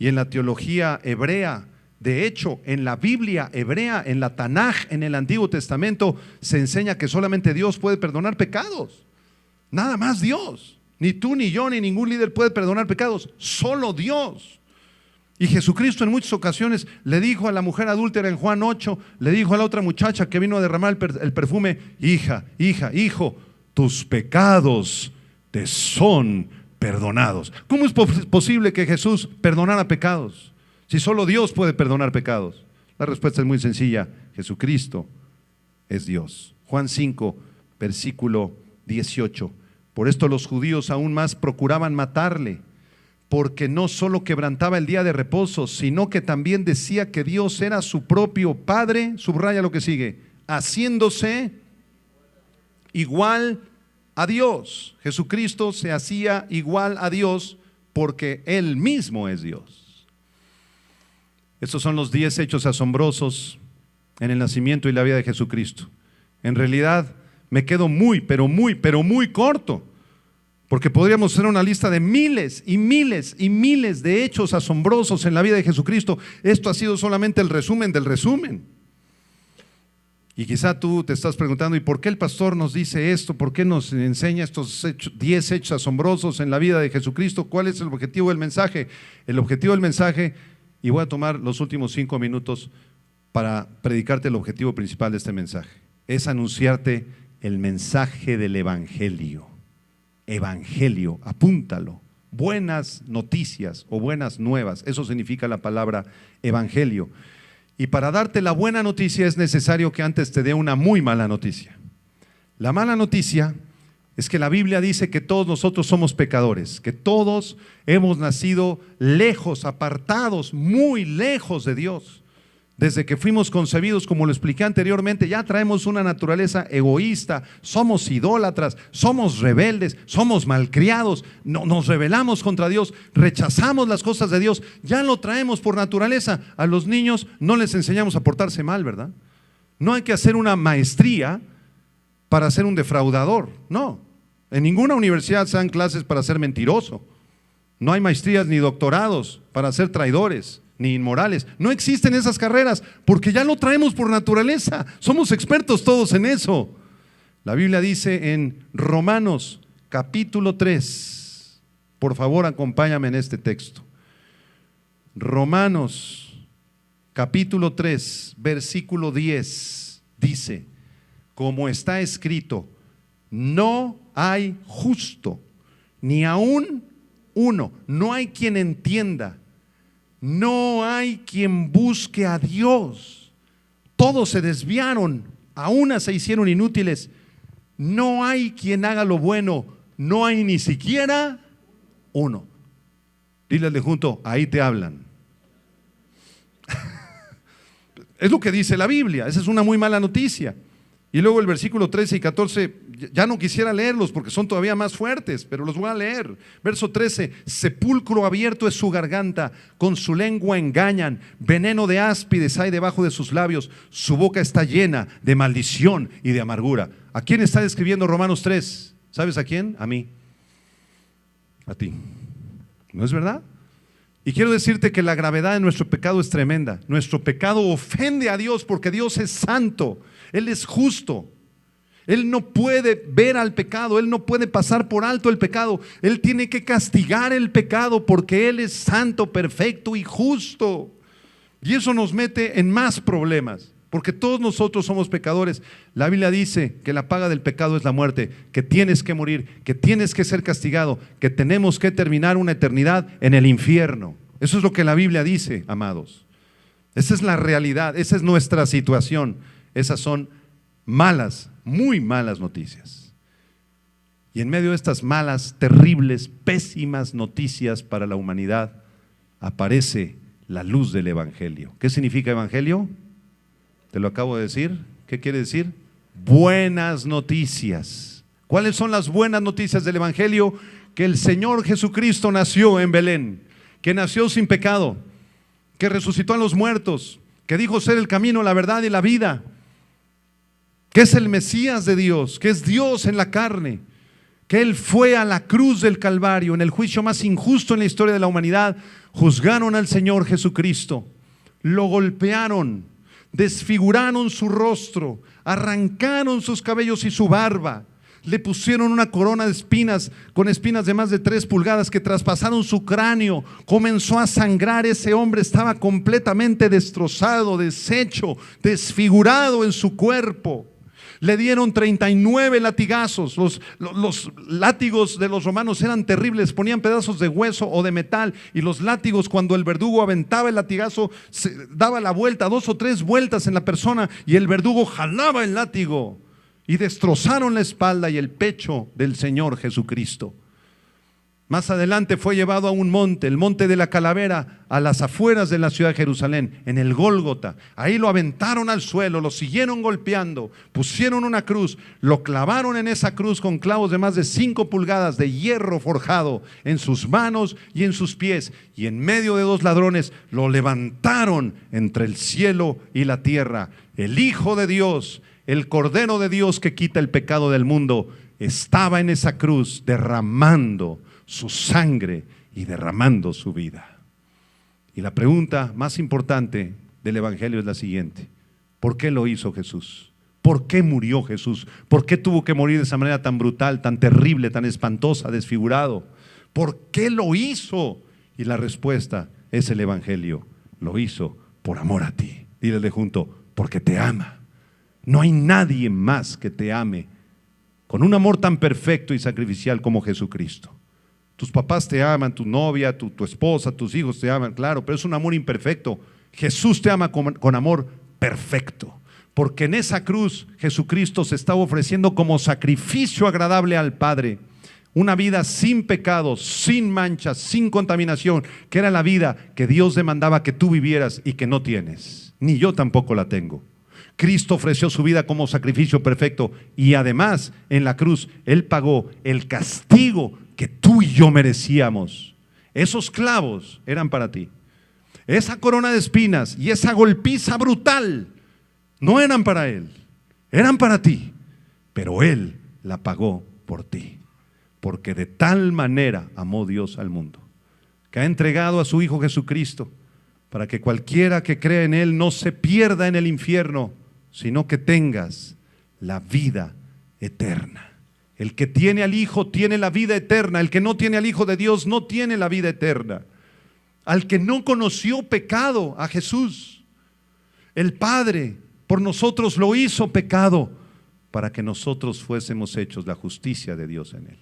Y en la teología hebrea, de hecho, en la Biblia hebrea, en la Tanaj, en el Antiguo Testamento, se enseña que solamente Dios puede perdonar pecados. Nada más Dios. Ni tú, ni yo, ni ningún líder puede perdonar pecados. Solo Dios. Y Jesucristo en muchas ocasiones le dijo a la mujer adúltera en Juan 8, le dijo a la otra muchacha que vino a derramar el perfume: hija, hijo, tus pecados te son perdonados. ¿Cómo es posible que Jesús perdonara pecados si solo Dios puede perdonar pecados? La respuesta es muy sencilla: Jesucristo es Dios. Juan 5, versículo 18. Por esto los judíos aún más procuraban matarle, porque no solo quebrantaba el día de reposo, sino que también decía que Dios era su propio Padre, subraya lo que sigue, haciéndose igual a Dios. Jesucristo se hacía igual a Dios porque Él mismo es Dios. Estos son los 10 hechos asombrosos en el nacimiento y la vida de Jesucristo. En realidad me quedo muy corto, porque podríamos hacer una lista de miles y miles y miles de hechos asombrosos en la vida de Jesucristo. Esto ha sido solamente el resumen del resumen. Y quizá tú te estás preguntando, ¿y por qué el pastor nos dice esto? ¿Por qué nos enseña estos 10 hechos asombrosos en la vida de Jesucristo? ¿Cuál es el objetivo del mensaje? El objetivo del mensaje, y voy a tomar los últimos 5 minutos para predicarte el objetivo principal de este mensaje, es anunciarte el mensaje del Evangelio. Evangelio, apúntalo. Buenas noticias o buenas nuevas, eso significa la palabra evangelio. Y para darte la buena noticia es necesario que antes te dé una muy mala noticia. La mala noticia es que la Biblia dice que todos nosotros somos pecadores, que todos hemos nacido lejos, apartados, muy lejos de Dios. Desde que fuimos concebidos, como lo expliqué anteriormente, ya traemos una naturaleza egoísta, somos idólatras, somos rebeldes, somos malcriados, nos rebelamos contra Dios, rechazamos las cosas de Dios, ya lo traemos por naturaleza. A los niños no les enseñamos a portarse mal, ¿verdad? No hay que hacer una maestría para ser un defraudador, no. En ninguna universidad se dan clases para ser mentiroso, no hay maestrías ni doctorados para ser traidores ni inmorales. No existen esas carreras porque ya lo traemos por naturaleza. Somos expertos todos en eso. La Biblia dice en Romanos capítulo 3, por favor acompáñame en este texto. Romanos capítulo 3, versículo 10 dice, como está escrito, no hay justo, ni aún uno, no hay quien entienda. No hay quien busque a Dios. Todos se desviaron, a una se hicieron inútiles. No hay quien haga lo bueno, no hay ni siquiera uno. Dile de junto, ahí te hablan. Es lo que dice la Biblia, esa es una muy mala noticia. Y luego el versículo 13 y 14, ya no quisiera leerlos porque son todavía más fuertes, pero los voy a leer. Verso 13, sepulcro abierto es su garganta, con su lengua engañan, veneno de áspides hay debajo de sus labios, su boca está llena de maldición y de amargura. ¿A quién está describiendo Romanos 3? ¿Sabes a quién? A mí. A ti. ¿No es verdad? Y quiero decirte que la gravedad de nuestro pecado es tremenda. Nuestro pecado ofende a Dios porque Dios es santo. Él es justo. Él no puede ver al pecado, Él no puede pasar por alto el pecado. Él tiene que castigar el pecado porque Él es santo, perfecto y justo. Y eso nos mete en más problemas, porque todos nosotros somos pecadores. La Biblia dice que la paga del pecado es la muerte, que tienes que morir, que tienes que ser castigado, que tenemos que terminar una eternidad en el infierno. Eso es lo que la Biblia dice, amados. Esa es la realidad, esa es nuestra situación. Esas son malas, muy malas noticias. Y en medio de estas malas, terribles, pésimas noticias para la humanidad, aparece la luz del Evangelio. ¿Qué significa Evangelio? Te lo acabo de decir. ¿Qué quiere decir? Buenas noticias. ¿Cuáles son las buenas noticias del Evangelio? Que el Señor Jesucristo nació en Belén, que nació sin pecado, que resucitó a los muertos, que dijo ser el camino, la verdad y la vida, que es el Mesías de Dios, que es Dios en la carne, que Él fue a la cruz del Calvario, en el juicio más injusto en la historia de la humanidad. Juzgaron al Señor Jesucristo, lo golpearon, desfiguraron su rostro, arrancaron sus cabellos y su barba, le pusieron una corona de espinas, con espinas de más de 3 pulgadas que traspasaron su cráneo, comenzó a sangrar. Ese hombre estaba completamente destrozado, deshecho, desfigurado en su cuerpo. Le dieron 39 latigazos. Los látigos de los romanos eran terribles, ponían pedazos de hueso o de metal, y los látigos, cuando el verdugo aventaba el latigazo, se daba la vuelta, 2 o 3 vueltas en la persona, y el verdugo jalaba el látigo, y destrozaron la espalda y el pecho del Señor Jesucristo. Más adelante fue llevado a un monte, el monte de la calavera, a las afueras de la ciudad de Jerusalén, en el Gólgota. Ahí lo aventaron al suelo, lo siguieron golpeando, pusieron una cruz, lo clavaron en esa cruz con clavos de más de 5 pulgadas de hierro forjado en sus manos y en sus pies. Y en medio de 2 ladrones lo levantaron entre el cielo y la tierra. El Hijo de Dios, el Cordero de Dios que quita el pecado del mundo, estaba en esa cruz derramando su sangre y derramando su vida. Y la pregunta más importante del Evangelio es la siguiente: ¿por qué lo hizo Jesús? ¿Por qué murió Jesús? ¿Por qué tuvo que morir de esa manera tan brutal, tan terrible, tan espantosa, desfigurado? ¿Por qué lo hizo? Y la respuesta es el Evangelio: lo hizo por amor a ti. Dile de junto: porque te ama. No hay nadie más que te ame con un amor tan perfecto y sacrificial como Jesucristo. Tus papás te aman, tu novia, tu esposa, tus hijos te aman, claro, pero es un amor imperfecto. Jesús te ama con amor perfecto, porque en esa cruz Jesucristo se estaba ofreciendo como sacrificio agradable al Padre, una vida sin pecados, sin manchas, sin contaminación, que era la vida que Dios demandaba que tú vivieras y que no tienes, ni yo tampoco la tengo. Cristo ofreció su vida como sacrificio perfecto y además en la cruz Él pagó el castigo que tú y yo merecíamos. Esos clavos eran para ti. Esa corona de espinas y esa golpiza brutal no eran para Él, eran para ti. Pero Él la pagó por ti, porque de tal manera amó Dios al mundo, que ha entregado a su Hijo Jesucristo, para que cualquiera que crea en Él no se pierda en el infierno, sino que tengas la vida eterna. El que tiene al Hijo tiene la vida eterna. El que no tiene al Hijo de Dios no tiene la vida eterna. Al que no conoció pecado, a Jesús, el Padre por nosotros lo hizo pecado, para que nosotros fuésemos hechos la justicia de Dios en Él.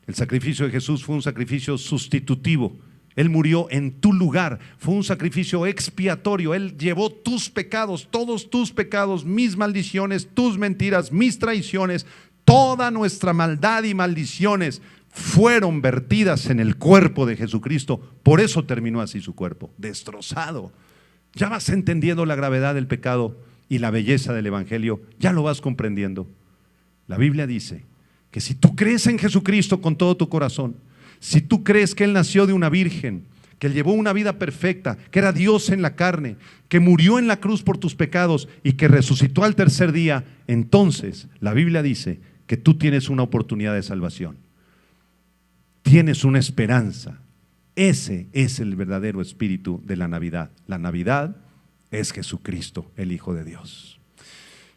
El sacrificio de Jesús fue un sacrificio sustitutivo. Él murió en tu lugar, fue un sacrificio expiatorio. Él llevó tus pecados, todos tus pecados, mis maldiciones, tus mentiras, mis traiciones. Toda nuestra maldad y maldiciones fueron vertidas en el cuerpo de Jesucristo. Por eso terminó así su cuerpo, destrozado. Ya vas entendiendo la gravedad del pecado y la belleza del Evangelio. Ya lo vas comprendiendo. La Biblia dice que si tú crees en Jesucristo con todo tu corazón, si tú crees que Él nació de una virgen, que Él llevó una vida perfecta, que era Dios en la carne, que murió en la cruz por tus pecados y que resucitó al tercer día, entonces la Biblia dice que tú tienes una oportunidad de salvación. Tienes una esperanza. Ese es el verdadero espíritu de la Navidad. La Navidad es Jesucristo, el Hijo de Dios.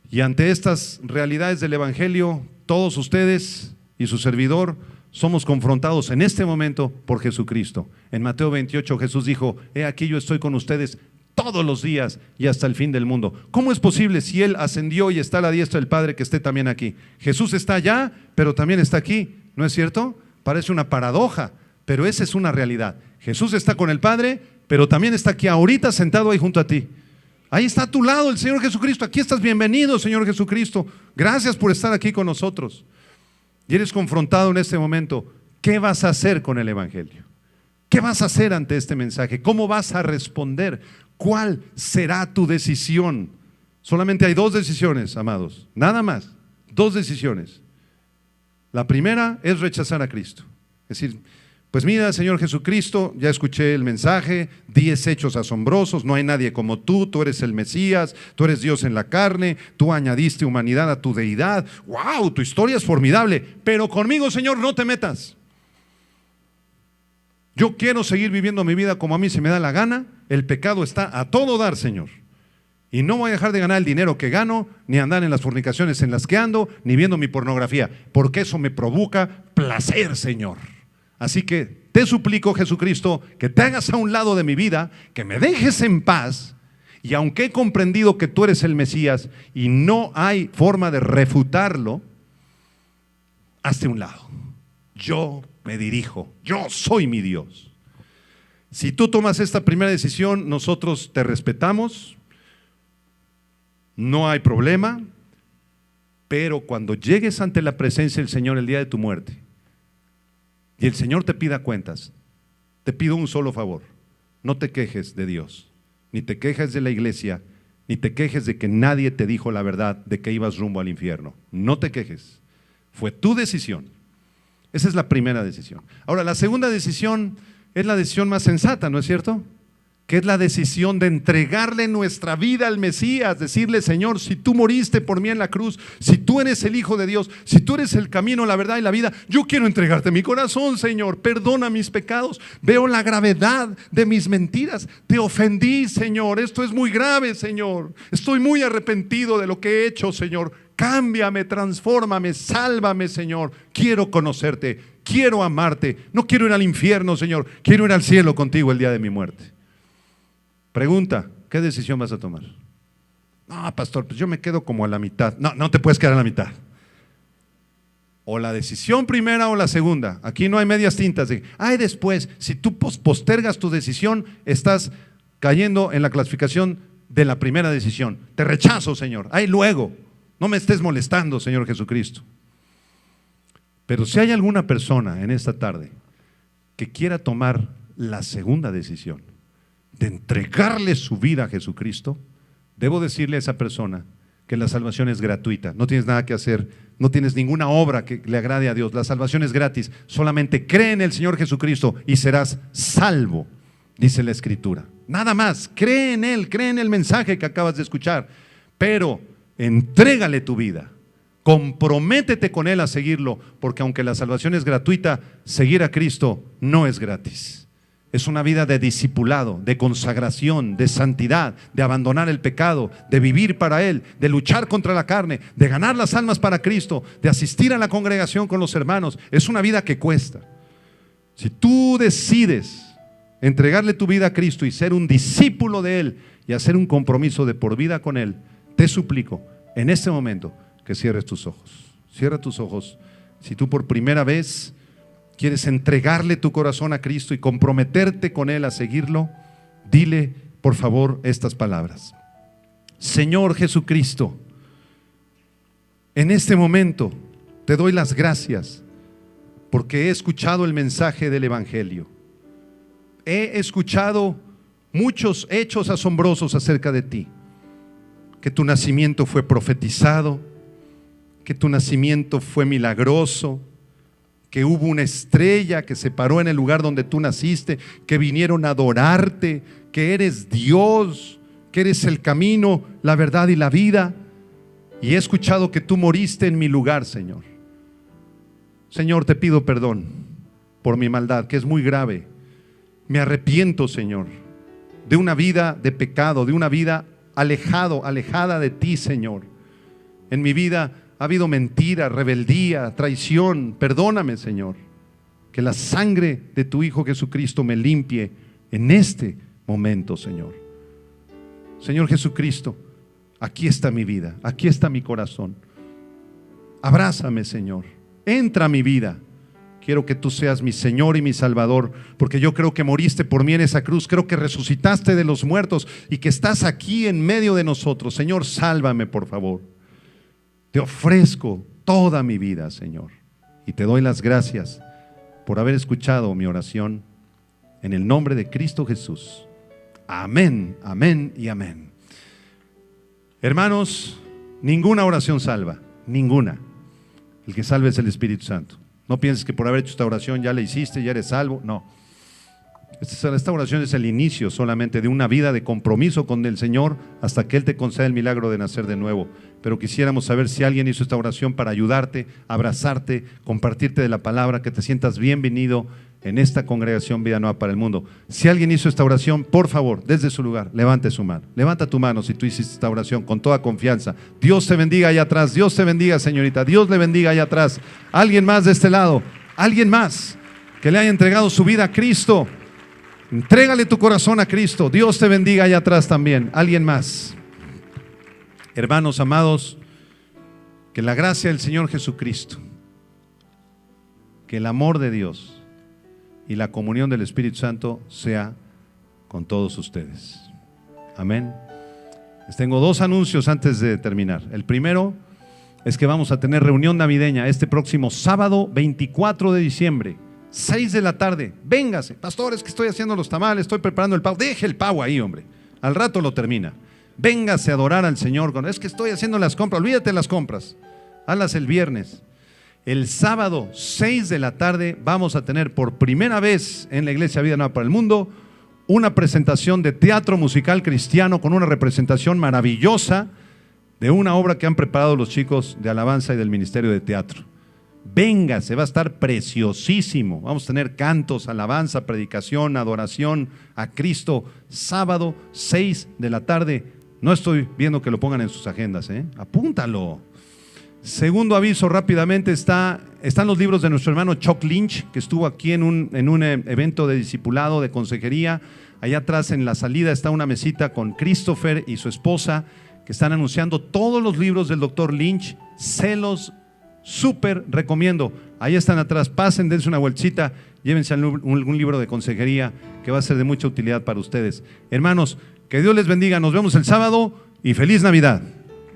Y ante estas realidades del Evangelio, todos ustedes y su servidor somos confrontados en este momento por Jesucristo. En Mateo 28 Jesús dijo: he aquí yo estoy con ustedes todos los días y hasta el fin del mundo. ¿Cómo es posible, si Él ascendió y está a la diestra del Padre, que esté también aquí? Jesús está allá, pero también está aquí, ¿no es cierto? Parece una paradoja, pero esa es una realidad. Jesús está con el Padre, pero también está aquí ahorita sentado ahí junto a ti. Ahí está a tu lado el Señor Jesucristo. Aquí estás bienvenido, Señor Jesucristo. Gracias por estar aquí con nosotros. Y eres confrontado en este momento. ¿Qué vas a hacer con el Evangelio? ¿Qué vas a hacer ante este mensaje? ¿Cómo vas a responder? ¿Cuál será tu decisión? Solamente hay 2 decisiones, amados, nada más, 2 decisiones. La primera es rechazar a Cristo. Es decir, pues mira, Señor Jesucristo, ya escuché el mensaje, 10 hechos asombrosos, no hay nadie como tú eres el Mesías, tú eres Dios en la carne, tú añadiste humanidad a tu deidad. ¡Wow! Tu historia es formidable, pero conmigo, Señor, no te metas. Yo quiero seguir viviendo mi vida como a mí se me da la gana. El pecado está a todo dar, Señor. Y no voy a dejar de ganar el dinero que gano, ni andar en las fornicaciones en las que ando, ni viendo mi pornografía, porque eso me provoca placer, Señor. Así que te suplico, Jesucristo, que te hagas a un lado de mi vida, que me dejes en paz. Y aunque he comprendido que tú eres el Mesías y no hay forma de refutarlo, hazte a un lado. Yo me dirijo, yo soy mi Dios. Si tú tomas esta primera decisión, nosotros te respetamos, no hay problema, pero cuando llegues ante la presencia del Señor el día de tu muerte, y el Señor te pida cuentas, te pido un solo favor: no te quejes de Dios, ni te quejes de la iglesia, ni te quejes de que nadie te dijo la verdad de que ibas rumbo al infierno. No te quejes, fue tu decisión. Esa es la primera decisión. Ahora, la segunda decisión es la decisión más sensata, ¿no es cierto? Que es la decisión de entregarle nuestra vida al Mesías, decirle: Señor, si tú moriste por mí en la cruz, si tú eres el Hijo de Dios, si tú eres el camino, la verdad y la vida, yo quiero entregarte mi corazón, Señor. Perdona mis pecados, veo la gravedad de mis mentiras, te ofendí, Señor, esto es muy grave, Señor, estoy muy arrepentido de lo que he hecho, Señor. Cámbiame, transfórmame, sálvame, Señor. Quiero conocerte, quiero amarte, no quiero ir al infierno, Señor, quiero ir al cielo contigo el día de mi muerte. Pregunta: ¿qué decisión vas a tomar? No, pastor, pues yo me quedo como a la mitad. No, no te puedes quedar a la mitad. O la decisión primera o la segunda. Aquí no hay medias tintas de, después. Si tú postergas tu decisión, estás cayendo en la clasificación de la primera decisión. Te rechazo, Señor. Luego. No me estés molestando, Señor Jesucristo. Pero si hay alguna persona en esta tarde que quiera tomar la segunda decisión, de entregarle su vida a Jesucristo, debo decirle a esa persona que la salvación es gratuita. No tienes nada que hacer, no tienes ninguna obra que le agrade a Dios. La salvación es gratis. Solamente cree en el Señor Jesucristo y serás salvo, dice la Escritura. Nada más, cree en Él, cree en el mensaje que acabas de escuchar, pero entrégale tu vida, comprométete con Él a seguirlo, porque aunque la salvación es gratuita, seguir a Cristo no es gratis. Es una vida de discipulado, de consagración, de santidad, de abandonar el pecado, de vivir para Él, de luchar contra la carne, de ganar las almas para Cristo, de asistir a la congregación con los hermanos. Es una vida que cuesta. Si tú decides entregarle tu vida a Cristo y ser un discípulo de Él y hacer un compromiso de por vida con Él, te suplico en este momento que cierres tus ojos. Cierra tus ojos. Si tú por primera vez quieres entregarle tu corazón a Cristo y comprometerte con Él a seguirlo, dile por favor estas palabras: Señor Jesucristo, en este momento te doy las gracias porque he escuchado el mensaje del Evangelio. He escuchado muchos hechos asombrosos acerca de ti, que tu nacimiento fue profetizado, que tu nacimiento fue milagroso, que hubo una estrella que se paró en el lugar donde tú naciste, que vinieron a adorarte, que eres Dios, que eres el camino, la verdad y la vida. Y he escuchado que tú moriste en mi lugar, Señor. Señor, te pido perdón por mi maldad, que es muy grave. Me arrepiento, Señor, de una vida de pecado, de una vida alejada de ti, Señor. En mi vida ha habido mentira, rebeldía, traición. Perdóname, Señor. Que la sangre de tu Hijo Jesucristo me limpie en este momento, Señor. Señor Jesucristo, aquí está mi vida, aquí está mi corazón. Abrázame, Señor. Entra a mi vida. Quiero que tú seas mi Señor y mi Salvador, porque yo creo que moriste por mí en esa cruz, creo que resucitaste de los muertos y que estás aquí en medio de nosotros. Señor, sálvame, por favor. Te ofrezco toda mi vida, Señor, y te doy las gracias por haber escuchado mi oración en el nombre de Cristo Jesús. Amén, amén y amén. Hermanos, ninguna oración salva, ninguna. El que salva es el Espíritu Santo. No pienses que por haber hecho esta oración ya la hiciste, ya eres salvo. No. Esta oración es el inicio solamente de una vida de compromiso con el Señor hasta que Él te conceda el milagro de nacer de nuevo. Pero quisiéramos saber si alguien hizo esta oración para ayudarte, abrazarte, compartirte de la palabra, que te sientas bienvenido en esta congregación Vida Nueva para el Mundo. Si alguien hizo esta oración, por favor, desde su lugar, levante su mano. Levanta tu mano si tú hiciste esta oración con toda confianza. Dios te bendiga allá atrás. Dios te bendiga, señorita. Dios le bendiga allá atrás. Alguien más de este lado. Alguien más que le haya entregado su vida a Cristo. Entrégale tu corazón a Cristo. Dios te bendiga allá atrás también. Alguien más. Hermanos amados, que la gracia del Señor Jesucristo, que el amor de Dios y la comunión del Espíritu Santo sea con todos ustedes. Amén. Les tengo dos anuncios antes de terminar. El primero es que vamos a tener reunión navideña este próximo sábado 24 de diciembre 6 de la tarde, véngase. Pastor, es que estoy haciendo los tamales, estoy preparando el pavo. Deje el pavo ahí, hombre. Al rato lo termina. Véngase a adorar al Señor. Es que estoy haciendo las compras. Olvídate de las compras. Hazlas el viernes. El sábado, 6 de la tarde, vamos a tener por primera vez en la Iglesia Vida Nueva para el Mundo una presentación de teatro musical cristiano con una representación maravillosa de una obra que han preparado los chicos de alabanza y del Ministerio de Teatro. Venga, se va a estar preciosísimo. Vamos a tener cantos, alabanza, predicación, adoración a Cristo. Sábado, 6 de la tarde. No estoy viendo que lo pongan en sus agendas, apúntalo. Segundo aviso rápidamente, están los libros de nuestro hermano Chuck Lynch, que estuvo aquí en un evento de discipulado, de consejería. Allá atrás en la salida está una mesita con Christopher y su esposa, que están anunciando todos los libros del doctor Lynch. Se los súper recomiendo. Ahí están atrás, pasen, dense una vueltita, llévense un libro de consejería que va a ser de mucha utilidad para ustedes. Hermanos, que Dios les bendiga, nos vemos el sábado y feliz Navidad.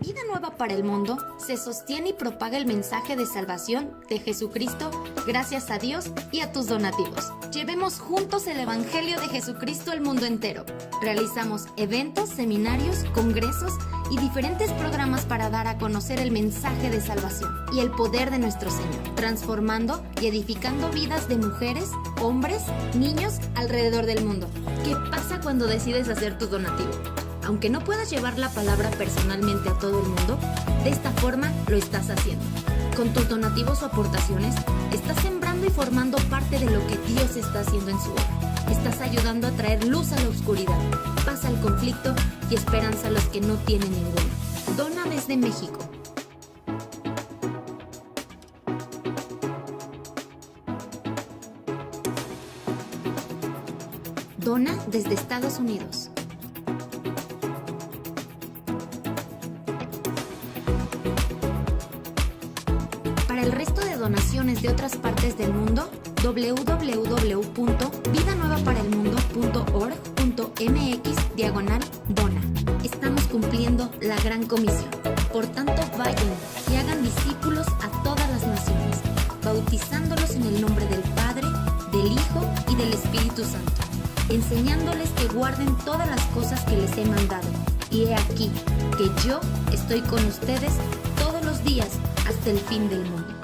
Vida Nueva para el Mundo se sostiene y propaga el mensaje de salvación de Jesucristo gracias a Dios y a tus donativos. Llevemos juntos el Evangelio de Jesucristo al mundo entero. Realizamos eventos, seminarios, congresos y diferentes programas para dar a conocer el mensaje de salvación y el poder de nuestro Señor, transformando y edificando vidas de mujeres, hombres, niños alrededor del mundo. ¿Qué pasa cuando decides hacer tu donativo? Aunque no puedas llevar la palabra personalmente a todo el mundo, de esta forma lo estás haciendo. Con tus donativos o aportaciones, estás sembrando y formando parte de lo que Dios está haciendo en su obra. Estás ayudando a traer luz a la oscuridad, paz al conflicto y esperanza a los que no tienen ninguna. Dona desde México. Dona desde Estados Unidos. Para el resto de donaciones de otras partes del mundo, www.vidanuevaparelmundo.org.mx/dona. Estamos cumpliendo la gran comisión. Por tanto, vayan y hagan discípulos a todas las naciones, bautizándolos en el nombre del Padre, del Hijo y del Espíritu Santo, enseñándoles que guarden todas las cosas que les he mandado. Y he aquí que yo estoy con ustedes todos los días hasta el fin del mundo.